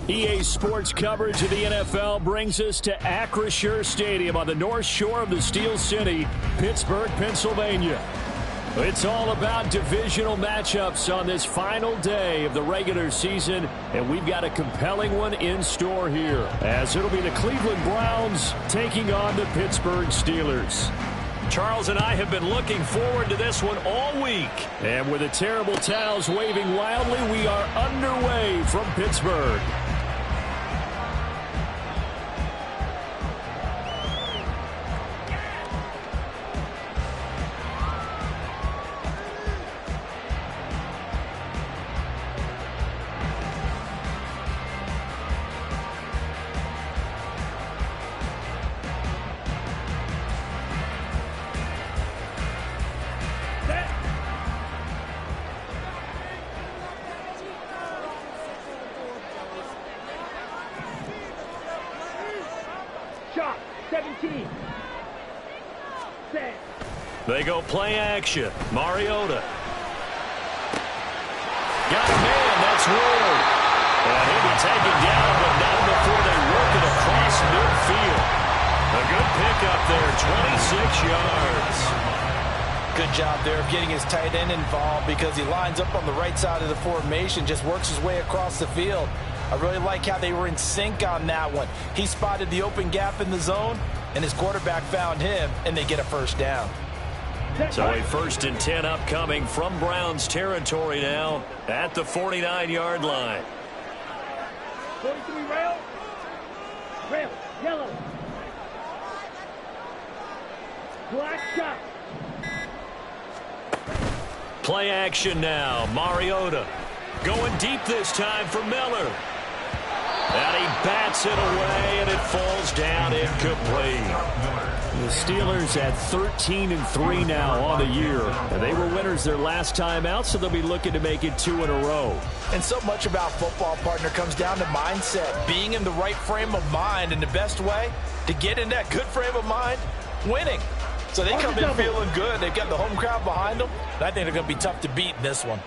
EA Sports coverage of the NFL brings us to Acrisure Stadium on the north shore of the Steel City, Pittsburgh, Pennsylvania. It's all about divisional matchups on this final day of the regular season, and we've got a compelling one in store here, as it'll be the Cleveland Browns taking on the Pittsburgh Steelers. Charles and I have been looking forward to this one all week. And with the terrible towels waving wildly, we are underway from Pittsburgh. Shot, 17. Set. They go play action. Mariota. Got a man, that's Ward. And he'll be taken down, but not before they work it across midfield. A good pickup there, 26 yards. Good job there of getting his tight end involved because he lines up on the right side of the formation, just works his way across the field. I really like how they were in sync on that one. He spotted the open gap in the zone, and his quarterback found him, and they get a first down. So a 1st and 10 upcoming from Browns territory now at the 49-yard line. 43 rail. Rail, yellow. Black shot. Play action now. Mariota going deep this time for Miller. And he bats it away, and it falls down incomplete. The Steelers at 13-3 now on the year. And they were winners their last time out, so they'll be looking to make it 2 in a row. And so much about football, partner, comes down to mindset. Being in the right frame of mind, and the best way to get in that good frame of mind, winning. So they come in feeling good. They've got the home crowd behind them. And I think they're going to be tough to beat in this one.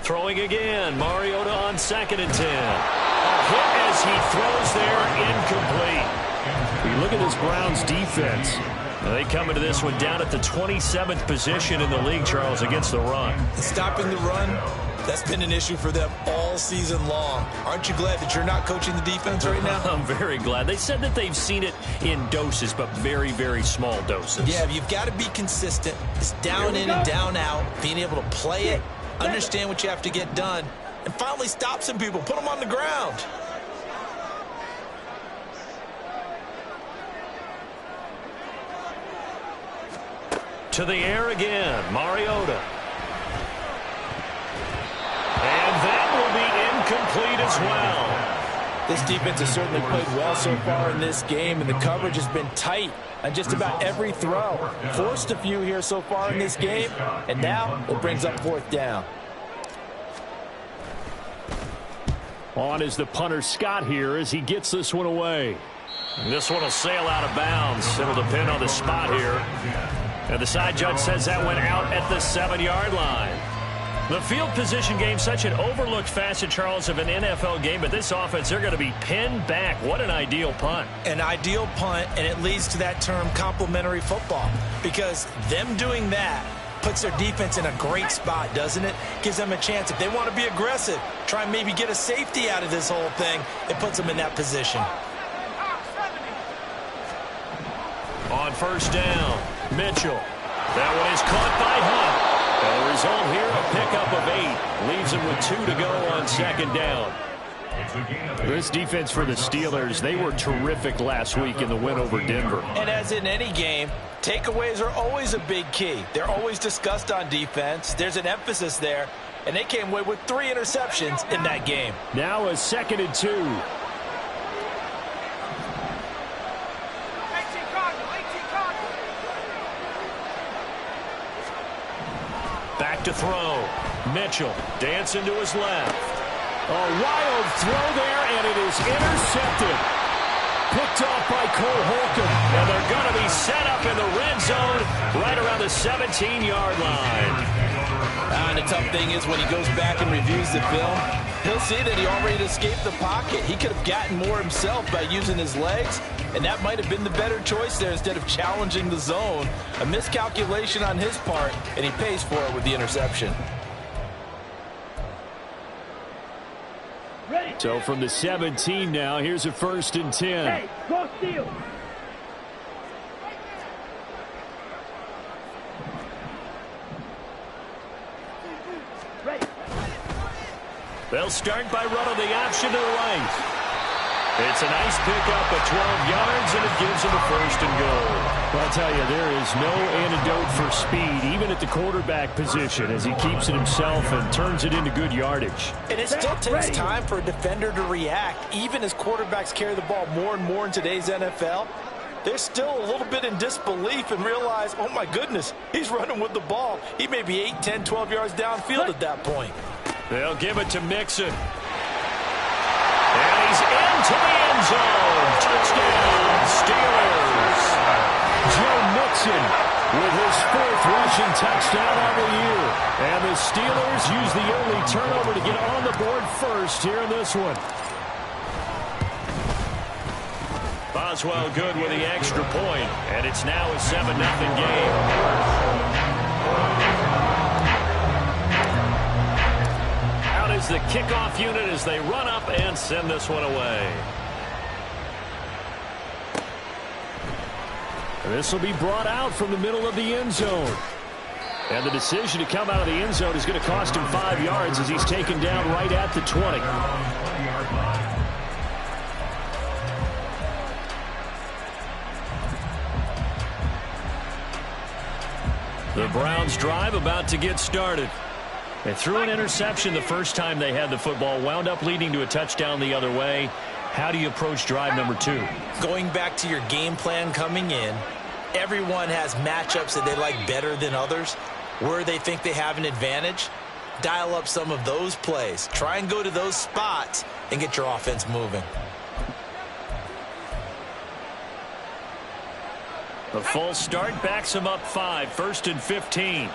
Throwing again. Mariota on 2nd and 10. A hit as he throws there, incomplete. You look at this Browns defense. They come into this one down at the 27th position in the league, Charles, against the run. Stopping the run, that's been an issue for them all season long. Aren't you glad that you're not coaching the defense right now? I'm very glad. They said that they've seen it in doses, but very, very small doses. Yeah, you've got to be consistent. It's down in and down out, being able to play it, understand what you have to get done, and finally stop some people, put them on the ground. To the air again, Mariota. And that will be incomplete as well. This defense has certainly played well so far in this game, and the coverage has been tight on just about every throw. Forced a few here so far in this game, and now it brings up 4th down. On is the punter Scott here as he gets this one away. This one will sail out of bounds. It'll depend on the spot here. And the side judge says that went out at the 7-yard line. The field position game, such an overlooked facet, Charles, of an NFL game, but this offense, they're going to be pinned back. What an ideal punt. An ideal punt, and it leads to that term complementary football, because them doing that puts their defense in a great spot, doesn't it? Gives them a chance. If they want to be aggressive, try and maybe get a safety out of this whole thing, it puts them in that position. On 1st down, Mitchell. That one is caught by Hunt. And the result here, a pickup of 8. Leaves him with 2 to go on 2nd down. This defense for the Steelers, they were terrific last week in the win over Denver. And as in any game, takeaways are always a big key. They're always discussed on defense. There's an emphasis there. And they came away with 3 interceptions in that game. Now a 2nd and 2. Back to throw. Mitchell dancing to his left. A wild throw there, and it is intercepted. Picked off by Cole Holcomb, and they're going to the 17-yard line. And the tough thing is when he goes back and reviews the film, he'll see that he already escaped the pocket. He could have gotten more himself by using his legs, and that might have been the better choice there instead of challenging the zone. A miscalculation on his part, and he pays for it with the interception. So from the 17 now, here's a 1st and 10. Hey, cross field. They'll start by running the option to the right. It's a nice pickup of 12 yards, and it gives them a 1st and goal. Well, I'll tell you, there is no antidote for speed, even at the quarterback position, as he keeps it himself and turns it into good yardage. And it still takes time for a defender to react. Even as quarterbacks carry the ball more and more in today's NFL, they're still a little bit in disbelief and realize, oh, my goodness, he's running with the ball. He may be 8, 10, 12 yards downfield at that point. They'll give it to Mixon. And he's into the end zone. Touchdown, Steelers. Joe Mixon with his 4th rushing touchdown on the year. And the Steelers use the only turnover to get on the board first here in this one. Boswell good with the extra point, and it's now a 7-0 game. Is the kickoff unit as they run up and send this one away. This will be brought out from the middle of the end zone. And the decision to come out of the end zone is going to cost him 5 yards as he's taken down right at the 20. The Browns drive about to get started. They threw an interception the first time they had the football, wound up leading to a touchdown the other way. How do you approach drive number 2? Going back to your game plan coming in, everyone has matchups that they like better than others. Where they think they have an advantage, dial up some of those plays. Try and go to those spots and get your offense moving. The full start backs him up 5, 1st and 15.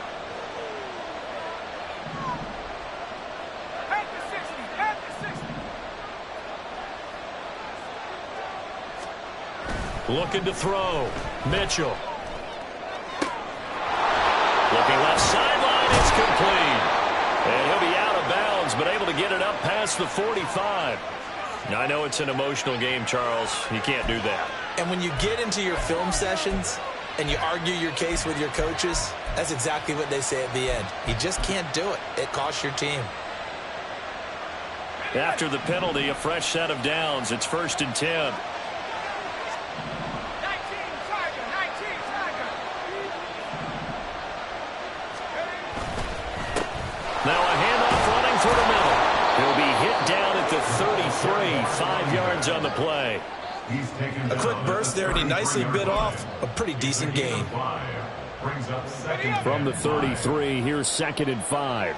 Looking to throw. Mitchell. Looking left sideline. It's complete. And he'll be out of bounds, but able to get it up past the 45. Now, I know it's an emotional game, Charles. You can't do that. And when you get into your film sessions and you argue your case with your coaches, that's exactly what they say at the end. You just can't do it. It costs your team. After the penalty, a fresh set of downs. It's 1st and 10. Now a handoff running through the middle. He'll be hit down at the 33, 5 yards on the play. A quick burst there, and he nicely bit off a pretty decent gain. From the 33, here's 2nd and 5.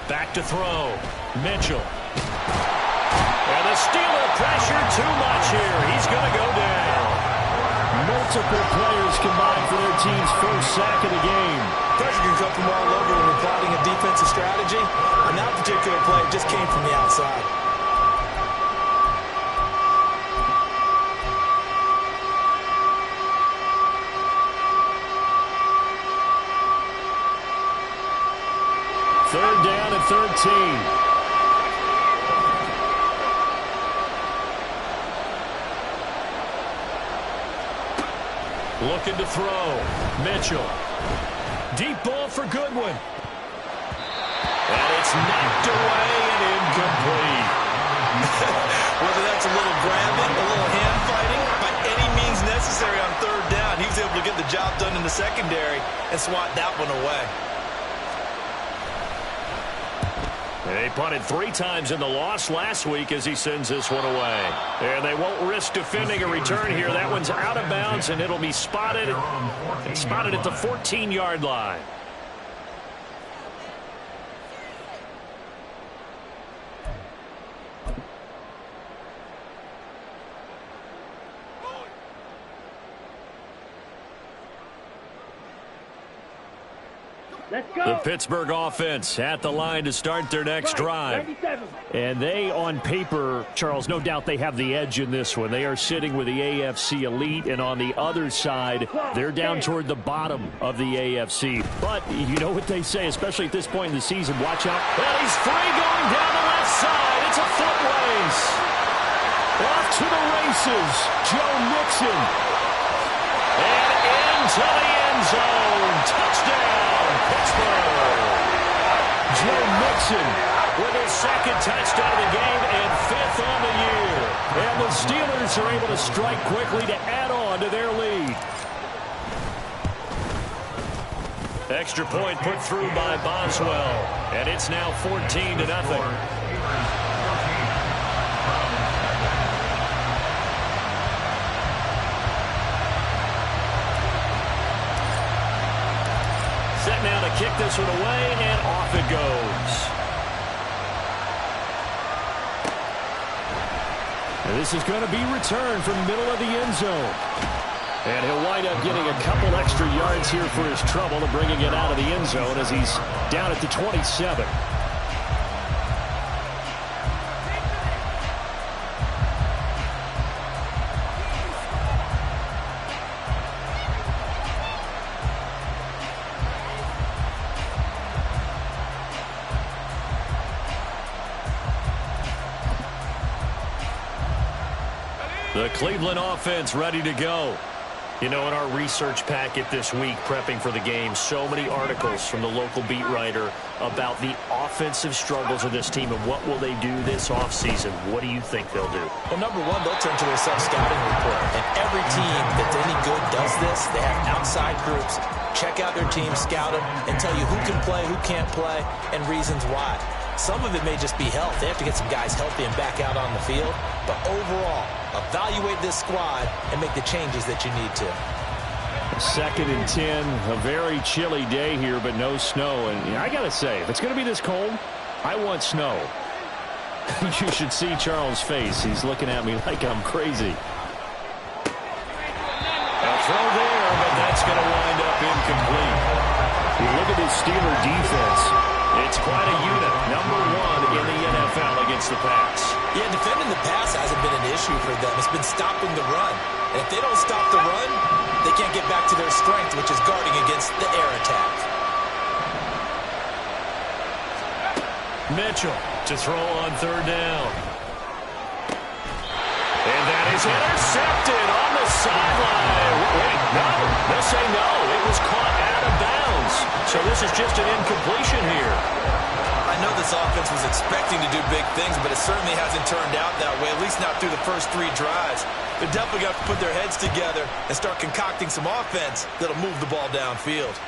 Back to throw. Mitchell. And the Steeler pressure too much here. He's going to go down. Multiple players combined for their team's 1st sack of the game. Pressure can come from all over when we're plotting a defensive strategy. On that particular play, it just came from the outside. Third down at 13. Looking to throw. Mitchell. Deep ball for Goodwin. And it's knocked away and incomplete. Whether that's a little grabbing, a little hand fighting, by any means necessary on 3rd down, he was able to get the job done in the secondary and swat that one away. They punted 3 times in the loss last week as he sends this one away. And they won't risk defending a return here. That one's out of bounds, and it'll be spotted at the 14-yard line. Let's go. The Pittsburgh offense at the line to start their next drive. 97. And they, on paper, Charles, no doubt they have the edge in this one. They are sitting with the AFC elite, and on the other side, they're down toward the bottom of the AFC. But you know what they say, especially at this point in the season, watch out. And he's free going down the left side. It's a foot race. Off to the races, Joe Mixon. And into the end zone. Touchdown, Pittsburgh. Joe Mixon with his second touchdown of the game and 5th on the year. And the Steelers are able to strike quickly to add on to their lead. Extra point put through by Boswell. And it's now 14-0. Set now to kick this one away, and off it goes. And this is going to be returned from the middle of the end zone. And he'll wind up getting a couple extra yards here for his trouble and bringing it out of the end zone as he's down at the 27. The Cleveland offense ready to go. You know, in our research packet this week, prepping for the game, so many articles from the local beat writer about the offensive struggles of this team and what will they do this offseason. What do you think they'll do? Well, number one, they'll turn to their self-scouting report. And every team that's any good does this. They have outside groups. Check out their team, scout them, and tell you who can play, who can't play, and reasons why. Some of it may just be health. They have to get some guys healthy and back out on the field. But overall, evaluate this squad and make the changes that you need to. 2nd and 10, a very chilly day here, but no snow. And I got to say, if it's going to be this cold, I want snow. You should see Charles' face. He's looking at me like I'm crazy. A throw there, but that's going to wind up incomplete. You look at this Steeler defense. It's quite a unit. Number 1 in the NFL against the pass. Yeah, defending the pass hasn't been an issue for them. It's been stopping the run. And if they don't stop the run, they can't get back to their strength, which is guarding against the air attack. Mitchell to throw on 3rd down. And that is intercepted on the sideline. Wait, no. They'll say no. It was caught out of bounds. So this is just an incompletion here. I know this offense was expecting to do big things, but it certainly hasn't turned out that way, at least not through the first 3 drives. They're definitely going to put their heads together and start concocting some offense that'll move the ball downfield.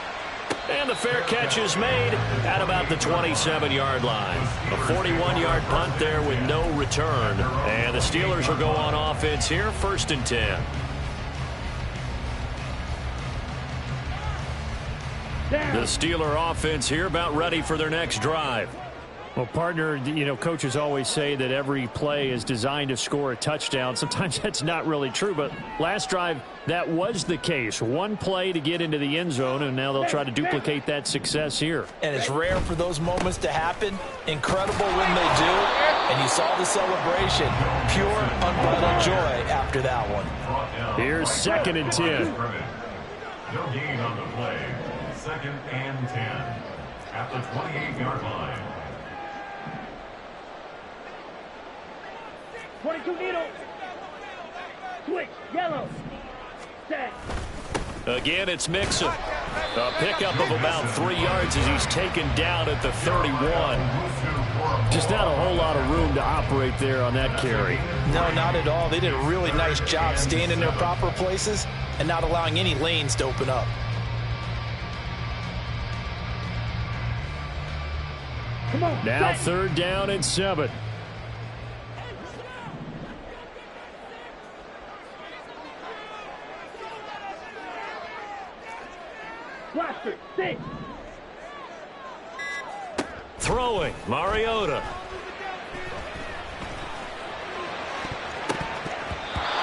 And the fair catch is made at about the 27-yard line. A 41-yard punt there with no return. And the Steelers will go on offense here, 1st and 10. The Steeler offense here about ready for their next drive. Well, partner, you know, coaches always say that every play is designed to score a touchdown. Sometimes that's not really true, but last drive, that was the case. One play to get into the end zone, and now they'll try to duplicate that success here. And it's rare for those moments to happen. Incredible when they do. And you saw the celebration. Pure, unbridled joy after that one. Here's 2nd and 10. No gain on the play. 2nd and 10 at the 28-yard line. 22 needle. Switch. Yellow. Set. Again, it's Mixon. A pickup of about 3 yards as he's taken down at the 31. Just not a whole lot of room to operate there on that carry. No, not at all. They did a really nice job staying in their proper places and not allowing any lanes to open up. Come on. Now set. 3rd down and 7. Blaster. Sit. Throwing, Mariota.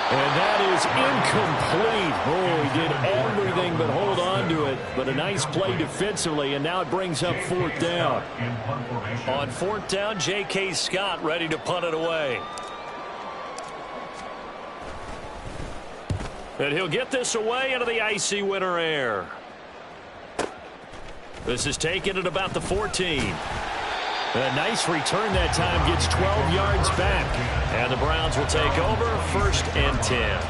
And that is incomplete. Oh, he did everything but hold on to it. But a nice play defensively, and now it brings up fourth down. On fourth down, J.K. Scott ready to punt it away. And he'll get this away into the icy winter air. This is taken at about the 14. A nice return that time, gets 12 yards back. And the Browns will take over, 1st and 10.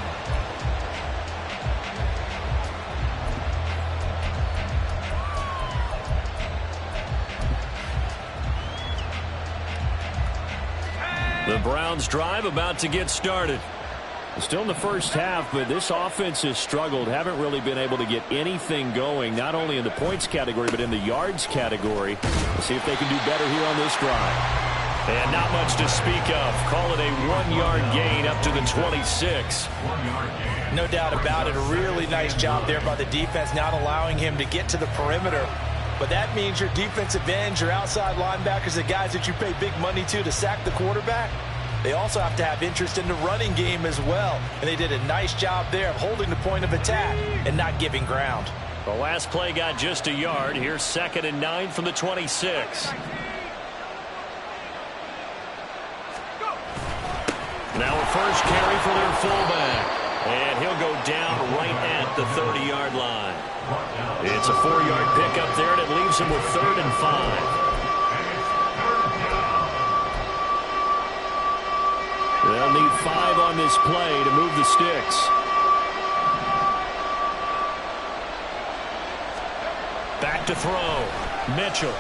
The Browns drive about to get started. Still in the first half, but this offense has struggled. Haven't really been able to get anything going, not only in the points category, but in the yards category. Let's see if they can do better here on this drive. And not much to speak of. Call it a 1-yard gain up to the 26. No doubt about it. A really nice job there by the defense, not allowing him to get to the perimeter. But that means your defensive ends, your outside linebackers, the guys that you pay big money to sack the quarterback, they also have to have interest in the running game as well. And they did a nice job there of holding the point of attack and not giving ground. The last play got just a yard. Here's 2nd and 9 from the 26. Now a first carry for their fullback. And he'll go down right at the 30-yard line. It's a 4-yard pickup there, and it leaves him with 3rd and 5. They'll need 5 on this play to move the sticks. Back to throw. Mitchell.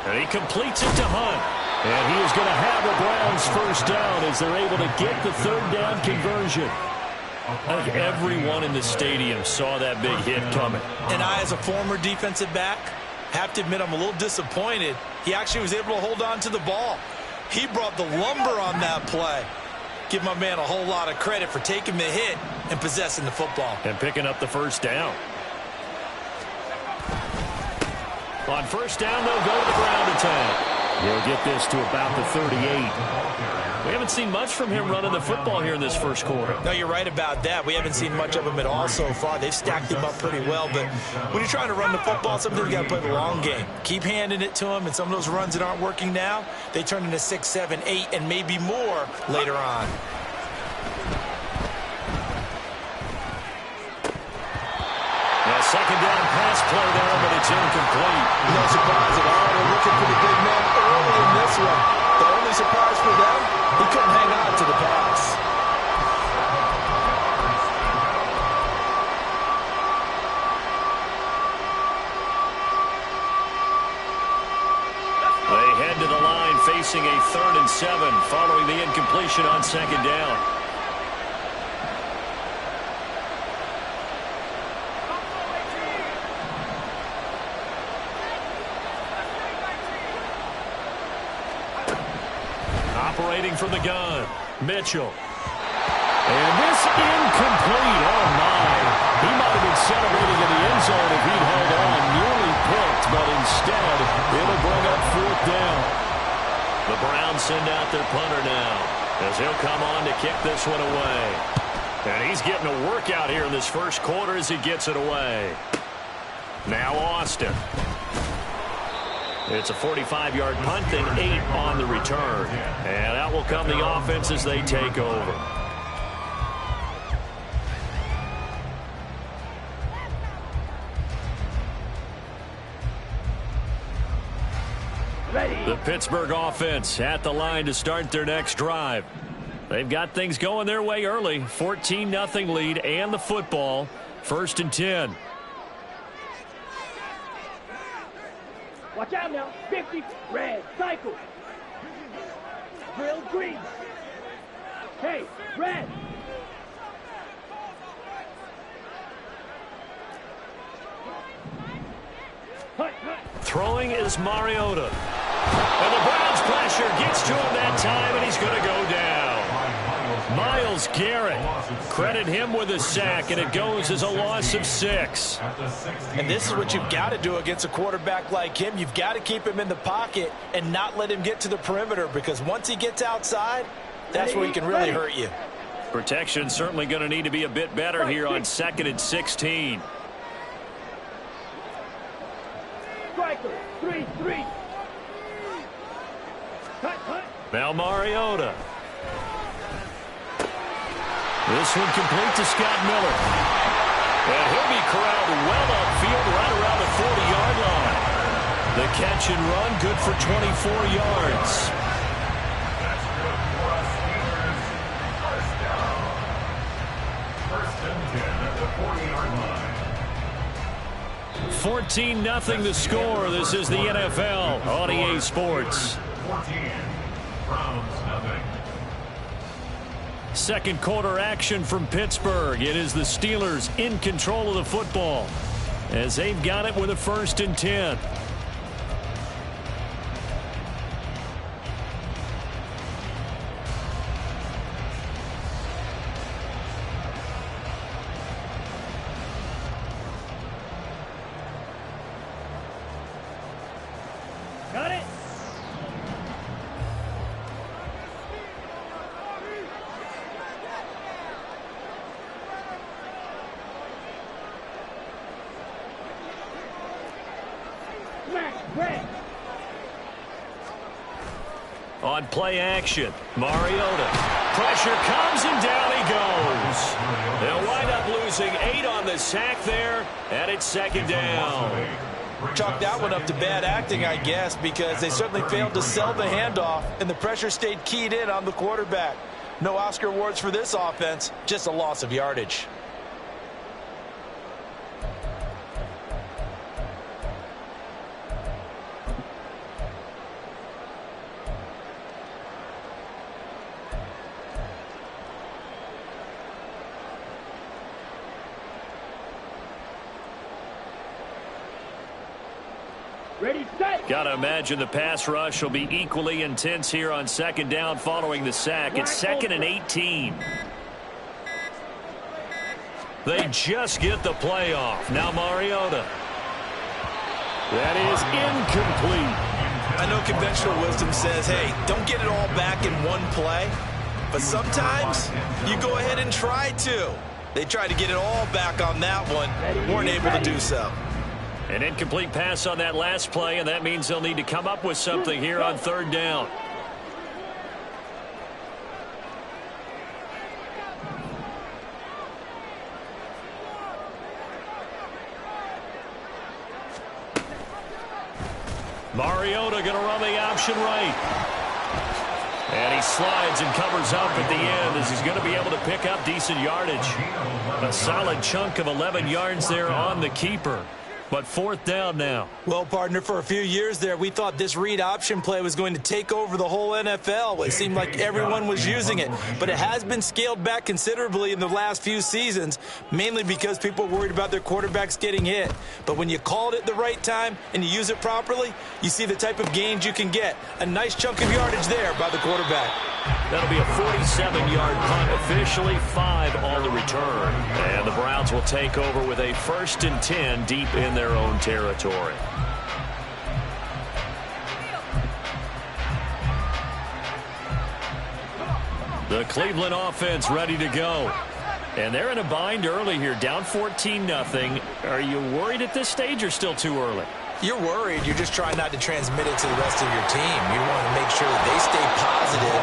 And he completes it to Hunt. And he is going to have the Browns first down as they're able to get the 3rd down conversion. I think everyone in the stadium saw that big hit coming. And I, as a former defensive back, have to admit I'm a little disappointed. He actually was able to hold on to the ball. He brought the lumber on that play. Give my man a whole lot of credit for taking the hit and possessing the football. And picking up the first down. On first down, they'll go to the ground attack. He'll get this to about the 38. We haven't seen much from him running the football here in this first quarter. No, you're right about that. We haven't seen much of him at all so far. They've stacked him up pretty well. But when you're trying to run the football, sometimes you got to play the long game. Keep handing it to him, and some of those runs that aren't working now, they turn into 6, 7, 8, and maybe more later on. Second down pass play there, but it's incomplete. No surprise at all. They're looking for the big man early in this one. The only surprise for them, he couldn't hang on to the pass. They head to the line facing a 3rd and 7 following the incompletion on second down. Operating from the gun, Mitchell. And this incomplete. Oh, my. He might have been celebrating in the end zone if he'd held on. Nearly picked, but instead, it'll bring up 4th down. The Browns send out their punter now as he'll come on to kick this one away. And he's getting a workout here in this first quarter as he gets it away. Now Austin. It's a 45-yard punt and 8 on the return. And out will come the offense as they take over. Ready. The Pittsburgh offense at the line to start their next drive. They've got things going their way early. 14-0 lead and the football. 1st and 10. Watch out now. 50. Red. Cycle. Drill green. Hey, red. Hut, hut. Throwing is Mariota. And the Browns pressure gets to him that time, and he's going to go down. Myles Garrett. Credit him with a sack, and it goes as a loss of 6. And this is what you've got to do against a quarterback like him. You've got to keep him in the pocket and not let him get to the perimeter, because once he gets outside, that's where he can really hurt you. Protection certainly going to need to be a bit better here on 2nd and 16. Striker, 3-3. Now Mariota. This one complete to Scott Miller. And he'll be corralled well upfield right around the 40-yard line. The catch and run good for 24 yards. That's good for us, Steelers. First down. 1st and 10 at the 40-yard line. 14-0 the score. This is the NFL on EA Sports. 14. Browns nothing. Second quarter action from Pittsburgh. It is the Steelers in control of the football as they've got it with a 1st and 10. Got it. Red. On play action, Mariota. Pressure comes and down he goes. They'll wind up losing 8 on the sack there, and it's 2nd down. Chalk that one up to bad acting, I guess, because they certainly failed to sell the handoff, and the pressure stayed keyed in on the quarterback. No Oscar awards for this offense, just a loss of yardage. Ready, set. Got to imagine the pass rush will be equally intense here on 2nd down following the sack. It's 2nd and 18. They just get the play off. Now Mariota. That is incomplete. I know conventional wisdom says, hey, don't get it all back in one play. But sometimes you go ahead and try to. They tried to get it all back on that one. Weren't able to do so. An incomplete pass on that last play, and that means they'll need to come up with something here on 3rd down. Mariota going to run the option right. And he slides and covers up at the end as he's going to be able to pick up decent yardage. A solid chunk of 11 yards there on the keeper. But 4th down now. Well, partner, for a few years there, we thought this read option play was going to take over the whole NFL. It seemed like everyone was using it. But it has been scaled back considerably in the last few seasons, mainly because people are worried about their quarterbacks getting hit. But when you call it at the right time and you use it properly, you see the type of gains you can get. A nice chunk of yardage there by the quarterback. That'll be a 47-yard punt, officially 5 on the return. And the Browns will take over with a 1st and 10 deep in their own territory. The Cleveland offense ready to go. And they're in a bind early here, down 14-0. Are you worried at this stage or still too early? You're worried. You're just trying not to transmit it to the rest of your team. You want to make sure that they stay positive.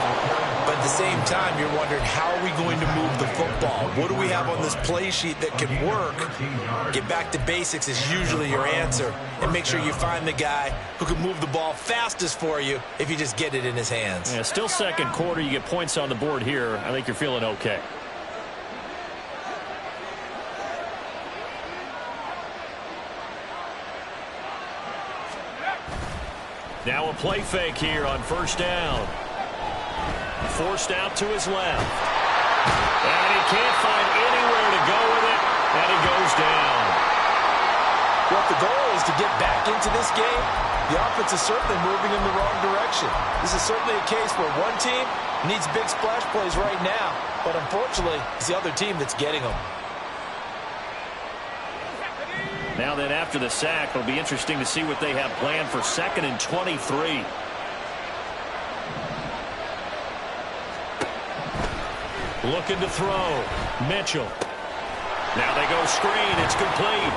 But at the same time, you're wondering, how are we going to move the football? What do we have on this play sheet that can work? Get back to basics is usually your answer. And make sure you find the guy who can move the ball fastest for you if you just get it in his hands. Yeah, still 2nd quarter. You get points on the board here. I think you're feeling okay. Now a play fake here on 1st down. Forced out to his left. And he can't find anywhere to go with it, and he goes down. Well, if the goal is to get back into this game, the offense is certainly moving in the wrong direction. This is certainly a case where one team needs big splash plays right now, but unfortunately, it's the other team that's getting them. Now then, after the sack, it'll be interesting to see what they have planned for 2nd and 23. Looking to throw. Mitchell. Now they go screen. It's complete.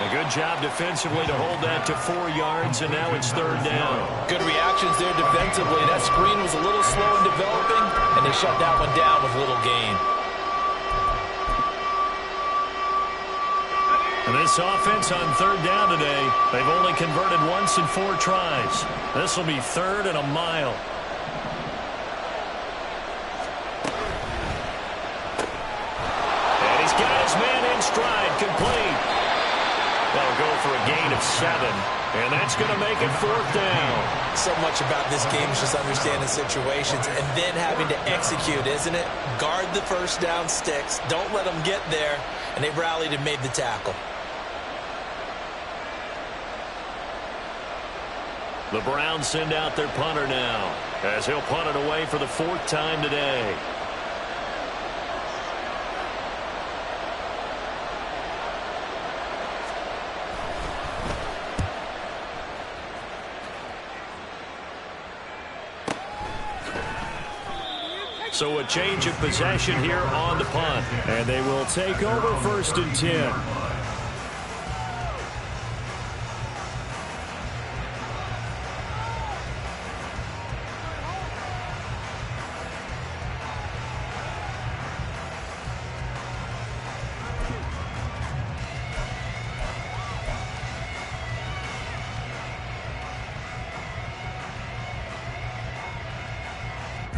A good job defensively to hold that to 4 yards, and now it's 3rd down. Good reactions there defensively. That screen was a little slow in developing, and they shut that one down with little gain. And this offense on 3rd down today, they've only converted once in 4 tries. This will be 3rd and a mile. And he's got his man in stride, complete. That'll go for a gain of 7, and that's going to make it 4th down. So much about this game is just understanding situations and then having to execute, isn't it? Guard the first down sticks. Don't let them get there, and they rallied and made the tackle. The Browns send out their punter now, as he'll punt it away for the 4th time today. So a change of possession here on the punt. And they will take over 1st and 10.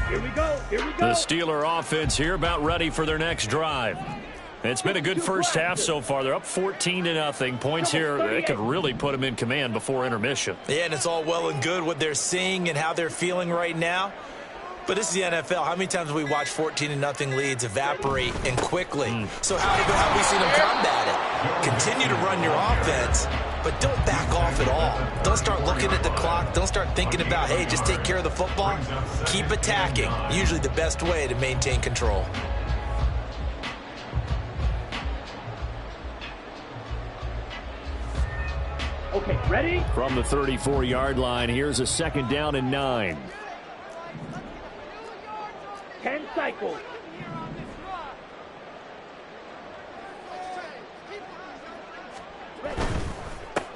Here we go. Here we go. The Steeler offense here about ready for their next drive. It's been a good first half so far. They're up 14-0. Points here, they could really put them in command before intermission. Yeah, and it's all well and good what they're seeing and how they're feeling right now. But this is the NFL. How many times have we watched 14-0 leads evaporate and quickly? So how have we seen them combat it? Continue to run your offense, but don't back off at all. Don't start looking at the clock. Don't start thinking about, hey, just take care of the football. Keep attacking. Usually the best way to maintain control. Okay, ready? From the 34-yard line, here's a 2nd down and 9. 10 cycles.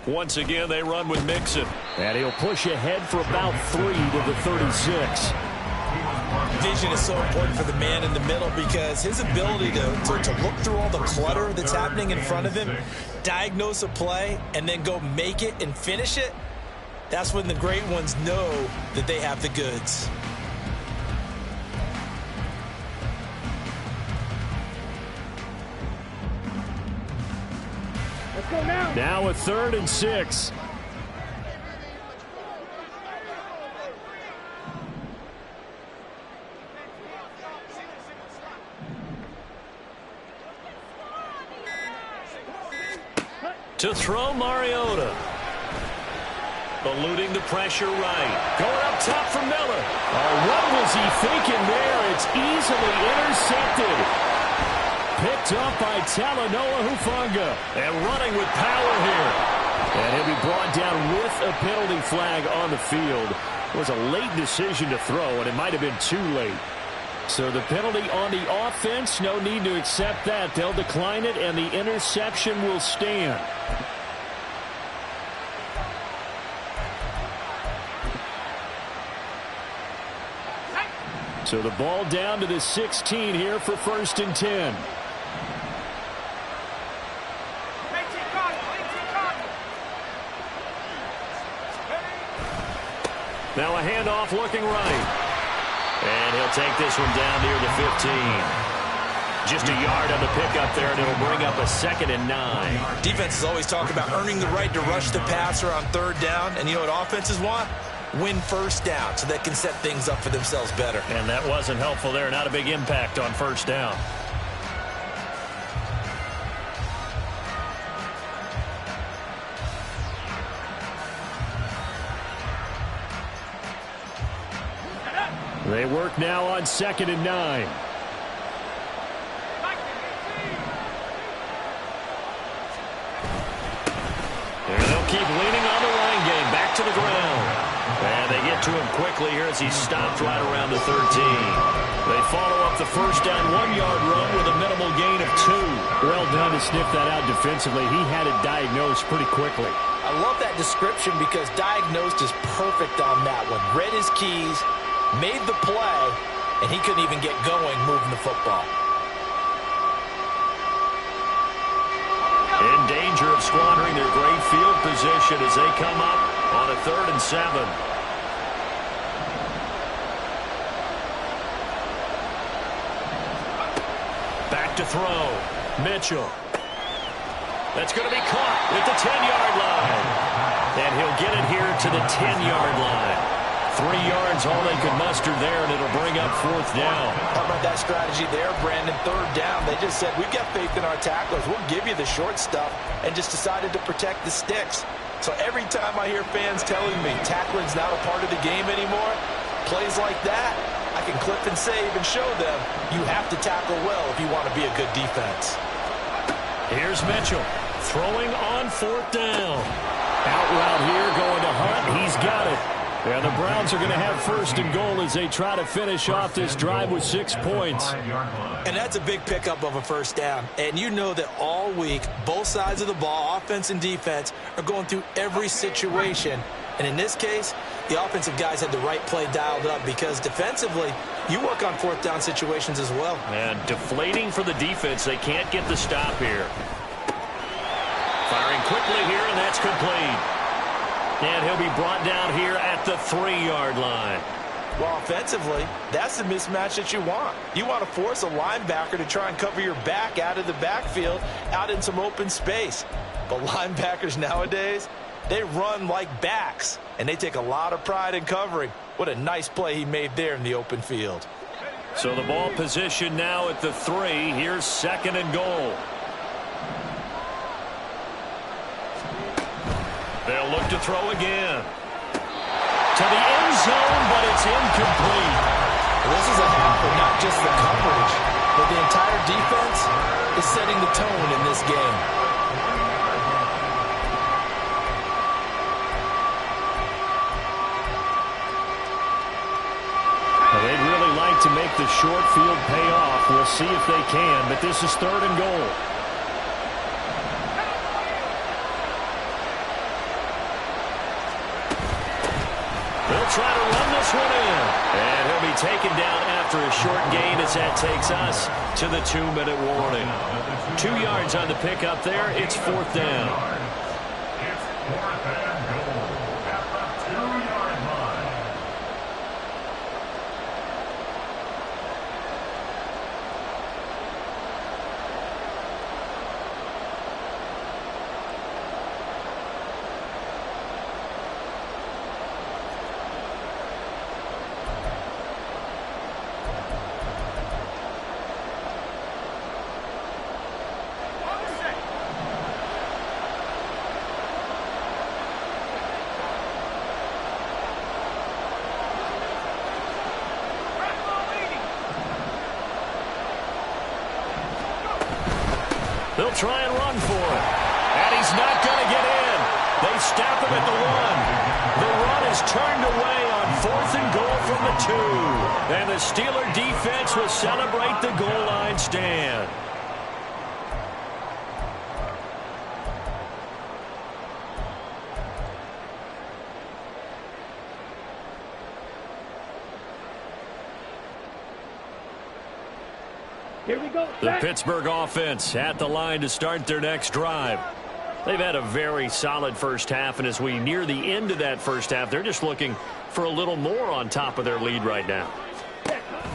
Once again, they run with Mixon. And he'll push ahead for about 3 to the 36. Vision is so important for the man in the middle because his ability to look through all the clutter that's happening in front of him, diagnose a play, and then go make it and finish it, that's when the great ones know that they have the goods. Let's go now. Now a 3rd and 6. To throw Mariota. Eluding the pressure right. Going up top for Miller. Oh, what was he thinking there? It's easily intercepted. Picked up by Talanoa Hufanga. And running with power here. And he'll be brought down with a penalty flag on the field. It was a late decision to throw, and it might have been too late. So the penalty on the offense, no need to accept that. They'll decline it, and the interception will stand. So the ball down to the 16 here for 1st and 10. Now a handoff looking right. And he'll take this one down near the 15. Just a yard on the pickup there, and it'll bring up a 2nd and 9. Defenses always talk about earning the right to rush the passer on 3rd down. And you know what offenses want? Win 1st down so they can set things up for themselves better. And that wasn't helpful there. Not a big impact on 1st down. They work now on 2nd and 9. And they'll keep leaning on the line game. Back to the ground. And they get out to him quickly here as he stopped right around the 13. They follow up the first down 1-yard run with a minimal gain of 2. Well done to sniff that out defensively. He had it diagnosed pretty quickly. I love that description because diagnosed is perfect on that one. Read his keys, made the play, and he couldn't even get going moving the football. In danger of squandering their great field position as they come up on a 3rd and 7. Back to throw. Mitchell. That's going to be caught at the 10-yard line. And he'll get it here to the 10-yard line. 3 yards, all they could muster there, and it'll bring up 4th down. How about that strategy there, Brandon? 3rd down. They just said, we've got faith in our tacklers. We'll give you the short stuff, and just decided to protect the sticks. So every time I hear fans telling me tackling's not a part of the game anymore, plays like that, I can clip and save and show them you have to tackle well if you want to be a good defense. Here's Mitchell throwing on 4th down. Out route here going to Hunt. He's got it. And the Browns are going to have 1st and goal as they try to finish off this drive with 6 points. And that's a big pickup of a 1st down. And you know that all week, both sides of the ball, offense and defense, are going through every situation. And in this case, the offensive guys had the right play dialed up because defensively, you work on 4th down situations as well. And deflating for the defense. They can't get the stop here. Firing quickly here, and that's complete. And he'll be brought down here at the 3-yard line. Well, offensively, that's the mismatch that you want. You want to force a linebacker to try and cover your back out of the backfield, out in some open space. But linebackers nowadays, they run like backs, and they take a lot of pride in covering. What a nice play he made there in the open field. So the ball position now at the 3. Here's 2nd and goal. They'll look to throw again. To the end zone, but it's incomplete. This is a half for not just the coverage, but the entire defense is setting the tone in this game. Well, they'd really like to make the short field pay off. We'll see if they can, but this is 3rd and goal. They'll try to run this one in. And he'll be taken down after a short gain as that takes us to the 2-minute warning. 2 yards on the pickup there. It's 4th down. It's 4th and goal at the 2-yard line. They'll try and run for it. And he's not going to get in. They stop him at the 1. The run is turned away on 4th and goal from the 2. And the Steeler defense will celebrate the goal line stand. Here we go. The Pittsburgh offense at the line to start their next drive. They've had a very solid first half, and as we near the end of that first half, they're just looking for a little more on top of their lead right now.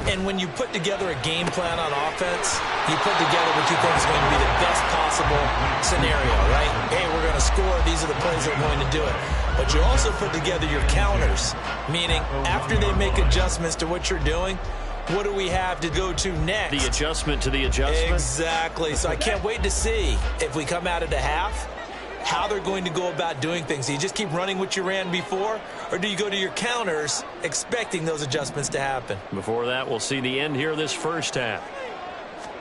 And when you put together a game plan on offense, you put together what you think is going to be the best possible scenario, right? Hey, we're going to score. These are the plays that are going to do it. But you also put together your counters, meaning after they make adjustments to what you're doing, what do we have to go to next? The adjustment to the adjustment? Exactly. So I can't wait to see if we come out of the half, how they're going to go about doing things. Do you just keep running what you ran before, or do you go to your counters expecting those adjustments to happen? Before that, we'll see the end here of this first half.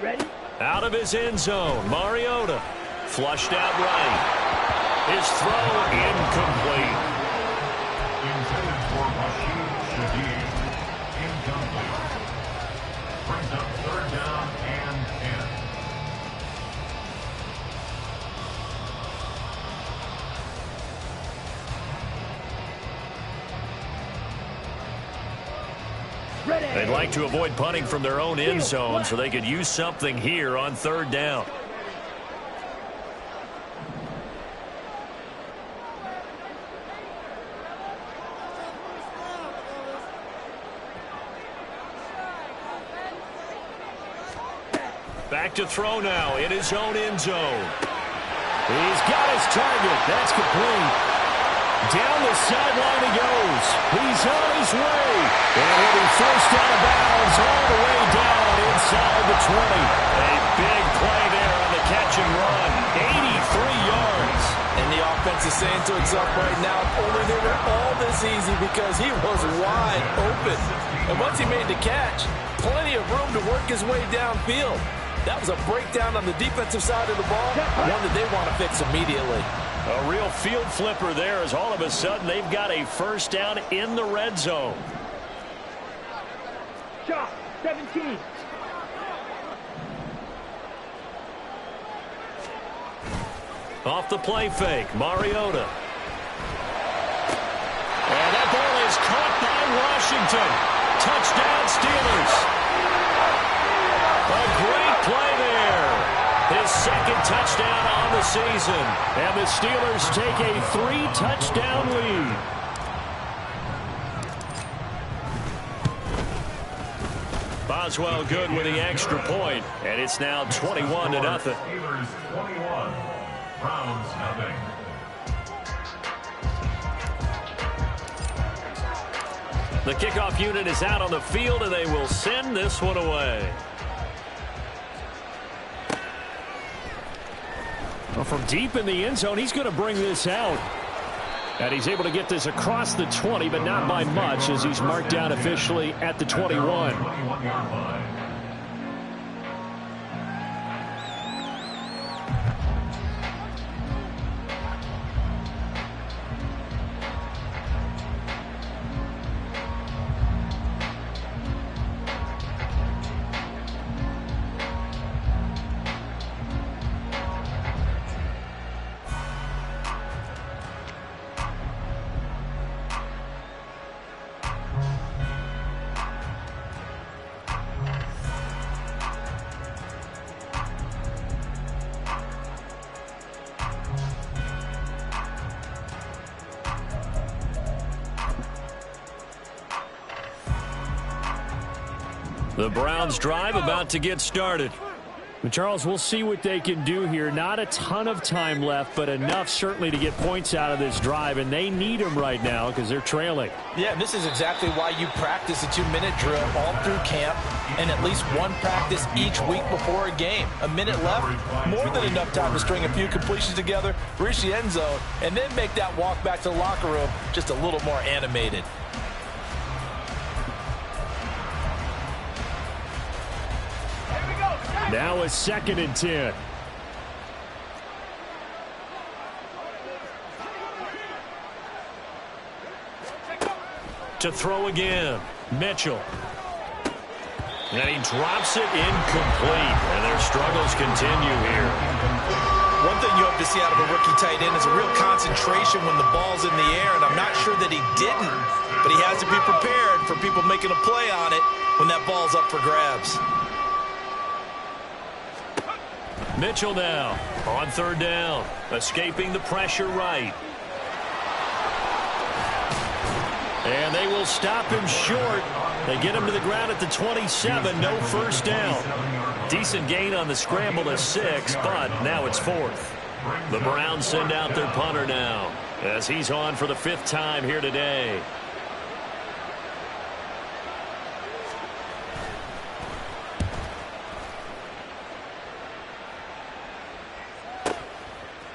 Ready? Out of his end zone, Mariota flushed out right. His throw incomplete. Intended for Rashid Ready. They'd like to avoid punting from their own end zone so they could use something here on third down. Back to throw now in his own end zone. He's got his target. That's complete. Down the sideline he goes. He's on his way. And he'll be forced out of bounds all the way down inside the 20. A big play there on the catch and run. 83 yards. And the offense is saying to itself right now, only they were all this easy because he was wide open. And once he made the catch, plenty of room to work his way downfield. That was a breakdown on the defensive side of the ball, one that they want to fix immediately. A real field flipper there as all of a sudden they've got a first down in the red zone. Shot, 17. Off the play fake, Mariota. And that ball is caught by Washington. Touchdown Steelers. A great play there. His second touchdown on the season. And the Steelers take a 3-touchdown lead. Boswell good with the extra point, and it's now 21-0. Steelers 21, Browns nothing. The kickoff unit is out on the field, and they will send this one away. Well, from deep in the end zone, he's going to bring this out. And he's able to get this across the 20, but not by much, as he's marked down officially at the 21. 21-yard line. The Browns drive about to get started. Charles, we'll see what they can do here. Not a ton of time left, but enough certainly to get points out of this drive, and they need them right now because they're trailing. Yeah, this is exactly why you practice a 2-minute drill all through camp and at least one practice each week before a game. A minute left, more than enough time to string a few completions together, reach the end zone, and then make that walk back to the locker room just a little more animated. Now a 2nd and 10. To throw again, Mitchell. And he drops it incomplete. And their struggles continue here. One thing you hope to see out of a rookie tight end is a real concentration when the ball's in the air, and I'm not sure that he didn't, but he has to be prepared for people making a play on it when that ball's up for grabs. Mitchell now on 3rd down, escaping the pressure right. And they will stop him short. They get him to the ground at the 27, no first down. Decent gain on the scramble to 6, but now it's 4th. The Browns send out their punter now as he's on for the 5th time here today.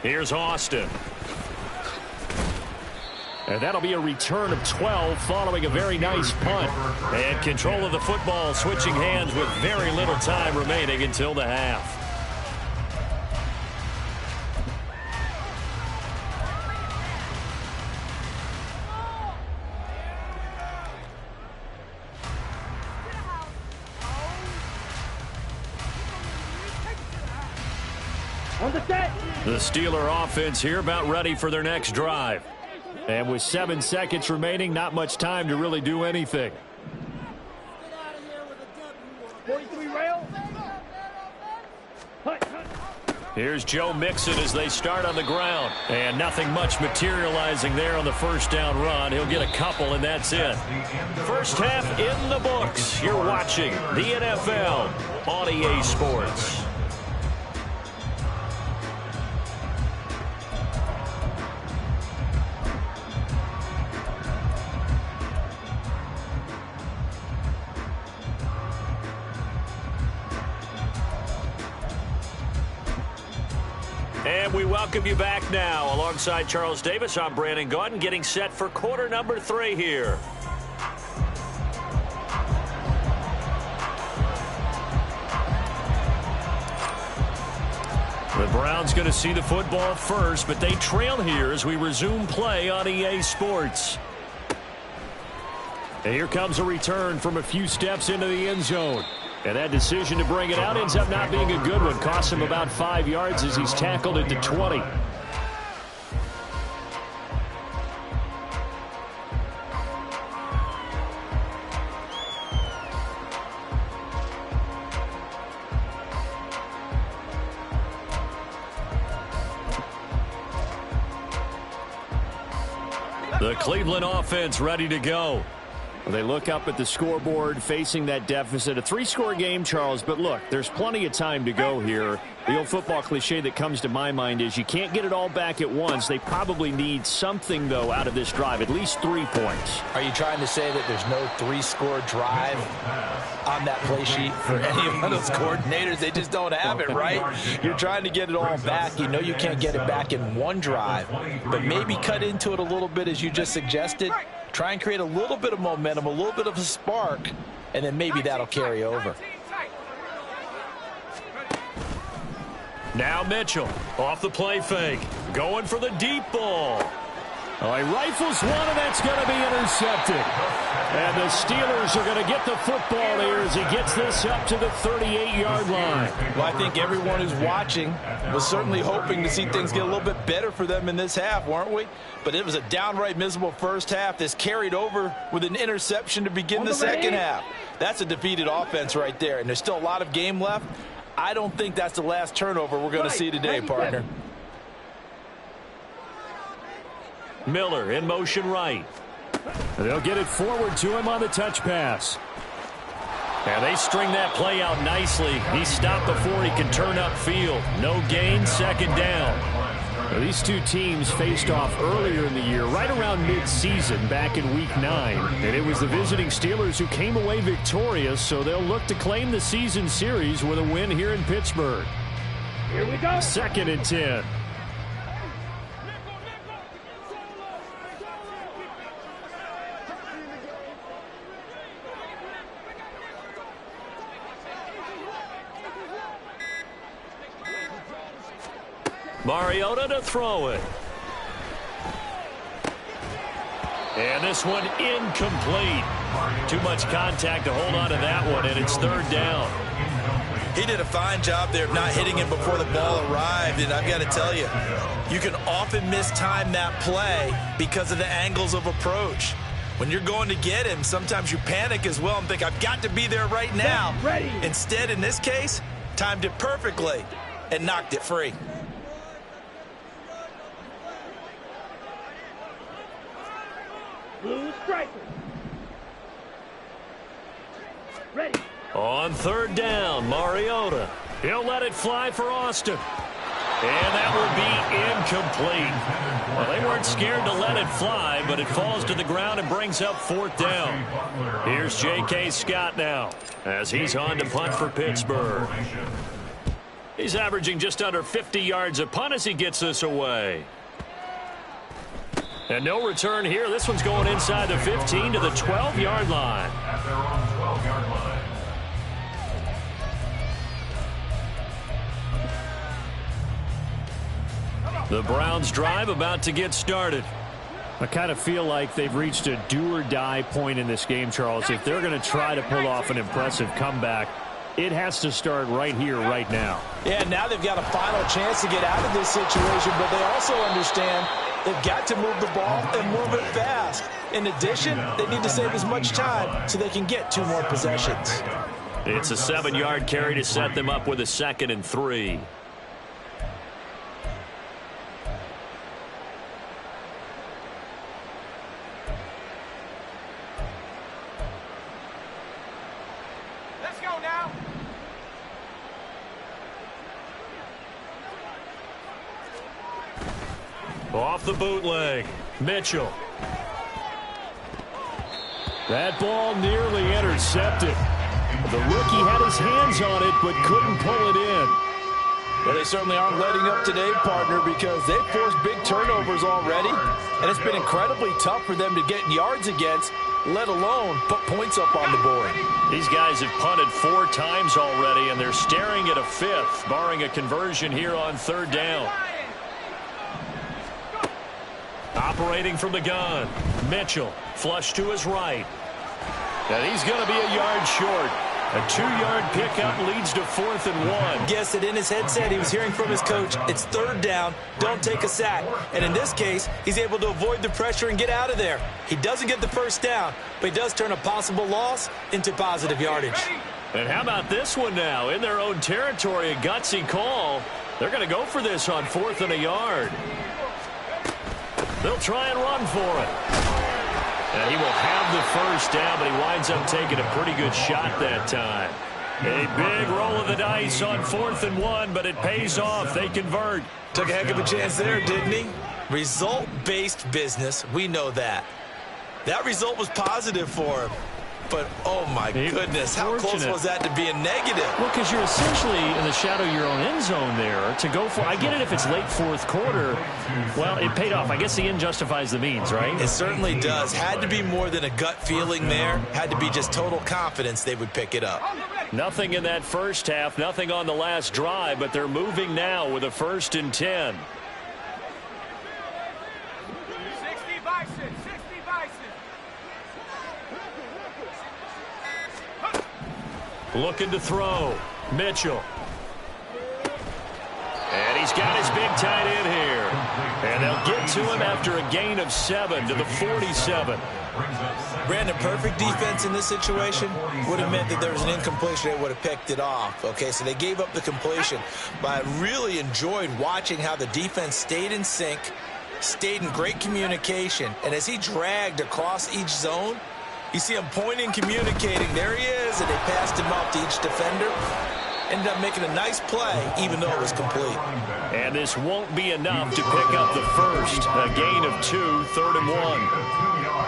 Here's Austin. And that'll be a return of 12 following a very nice punt. And control of the football switching hands with very little time remaining until the half. On the set. The Steeler offense here about ready for their next drive. And with 7 seconds remaining, not much time to really do anything. 43 rail. Hut, hut. Here's Joe Mixon as they start on the ground. And nothing much materializing there on the first down run. He'll get a couple, and that's it. First half in the books. You're watching the NFL on EA Sports. And we welcome you back now. Alongside Charles Davis, I'm Brandon Gaudin, getting set for quarter number 3 here. The Browns going to see the football first, but they trail here as we resume play on EA Sports. And here comes a return from a few steps into the end zone. And that decision to bring it out ends up not being a good one. Costs him about 5 yards as he's tackled at the 20. The Cleveland offense ready to go. They look up at the scoreboard facing that deficit. A 3-score game, Charles, but look, there's plenty of time to go here. The old football cliche that comes to my mind is you can't get it all back at once. They probably need something, though, out of this drive, at least 3 points. Are you trying to say that there's no 3-score drive on that play sheet for any of those coordinators? They just don't have it, right? You're trying to get it all back. You know you can't get it back in one drive, but maybe cut into it a little bit as you just suggested. Try and create a little bit of momentum, a little bit of a spark, and then maybe that'll carry over. Now Mitchell off the play fake, going for the deep ball. Oh, he rifles one, and that's going to be intercepted. And the Steelers are going to get the football here as he gets this up to the 38-yard line. Well, I think everyone who's watching was certainly hoping to see things get a little bit better for them in this half, weren't we? But it was a downright miserable first half. This carried over with an interception to begin the second half. That's a defeated offense right there, and there's still a lot of game left. I don't think that's the last turnover we're going to see today, partner. Miller in motion right. They'll get it forward to him on the touch pass. And they string that play out nicely. He stopped before he could turn upfield. No gain, second down. Now, these two teams faced off earlier in the year, right around mid-season, back in Week 9. And it was the visiting Steelers who came away victorious, so they'll look to claim the season series with a win here in Pittsburgh. Here we go. 2nd and 10. Mariota to throw it. And this one incomplete. Too much contact to hold on to that one, and it's 3rd down. He did a fine job there of not hitting him before the ball arrived, and I've got to tell you, you can often mistime that play because of the angles of approach. When you're going to get him, sometimes you panic as well and think, I've got to be there right now. Ready. Instead, in this case, timed it perfectly and knocked it free. Blue striker. Ready. On 3rd down, Mariota. He'll let it fly for Austin. And that will be incomplete. Well, they weren't scared to let it fly, but it falls to the ground and brings up 4th down. Here's J.K. Scott now as he's on to punt for Pittsburgh. He's averaging just under 50 yards a punt as he gets this away. And no return here. This one's going inside the 15 to the 12-yard line. At their own 12-yard line. The Browns drive about to get started. I kind of feel like they've reached a do-or-die point in this game, Charles. If they're going to try to pull off an impressive comeback, it has to start right here, right now. Yeah, now they've got a final chance to get out of this situation, but they also understand they've got to move the ball and move it fast. In addition, they need to save as much time so they can get 2 more possessions. It's a 7-yard carry to set them up with a 2nd and 3. Let's go now. Off the bootleg, Mitchell. That ball nearly intercepted. The rookie had his hands on it, but couldn't pull it in. Well, they certainly aren't letting up today, partner, because they've forced big turnovers already, and it's been incredibly tough for them to get yards against, let alone put points up on the board. These guys have punted 4 times already, and they're staring at a 5th, barring a conversion here on 3rd down. Operating from the gun, Mitchell, flush to his right. And he's going to be a yard short. A 2-yard pickup leads to 4th and 1. Guess it in his headset. He was hearing from his coach, it's 3rd down, don't take a sack. And in this case, he's able to avoid the pressure and get out of there. He doesn't get the 1st down, but he does turn a possible loss into positive yardage. And how about this one now? In their own territory, a gutsy call. They're going to go for this on 4th and a yard. They'll try and run for it. And he will have the 1st down, but he winds up taking a pretty good shot that time. A big roll of the dice on 4th and 1, but it pays off. They convert. Took a heck of a chance there, didn't he? Result-based business, we know that. That result was positive for him. But, oh, my goodness, how close was that to being negative? Well, because you're essentially in the shadow of your own end zone there to go for. I get it if it's late 4th quarter. Well, it paid off. I guess the end justifies the means, right? It certainly does. Had to be more than a gut feeling there. Had to be just total confidence they would pick it up. Nothing in that first half, nothing on the last drive, but they're moving now with a 1st and 10. 60 Bison, 60 Bison. Looking to throw. Mitchell. And he's got his big tight end here. And they'll get to him after a gain of 7 to the 47. Brandon, perfect defense in this situation would have meant that there was an incompletion. They would have picked it off. Okay, so they gave up the completion. But I really enjoyed watching how the defense stayed in sync, stayed in great communication. And as he dragged across each zone, you see him pointing, communicating. There he is, and they passed him off to each defender. Ended up making a nice play, even though it was complete. And this won't be enough to pick up the 1st. A gain of 2, 3rd and 1.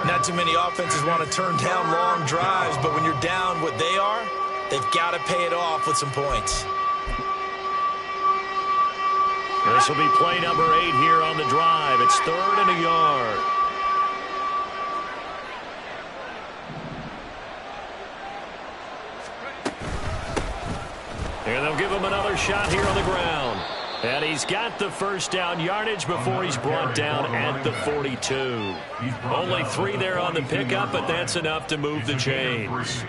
Not too many offenses want to turn down long drives, but when you're down what they are, they've got to pay it off with some points. This will be play number 8 here on the drive. It's 3rd and a yard. And they'll give him another shot here on the ground. And he's got the 1st down yardage before he's brought down at the 42. Only 3 there on the pickup, but that's enough to move the chains.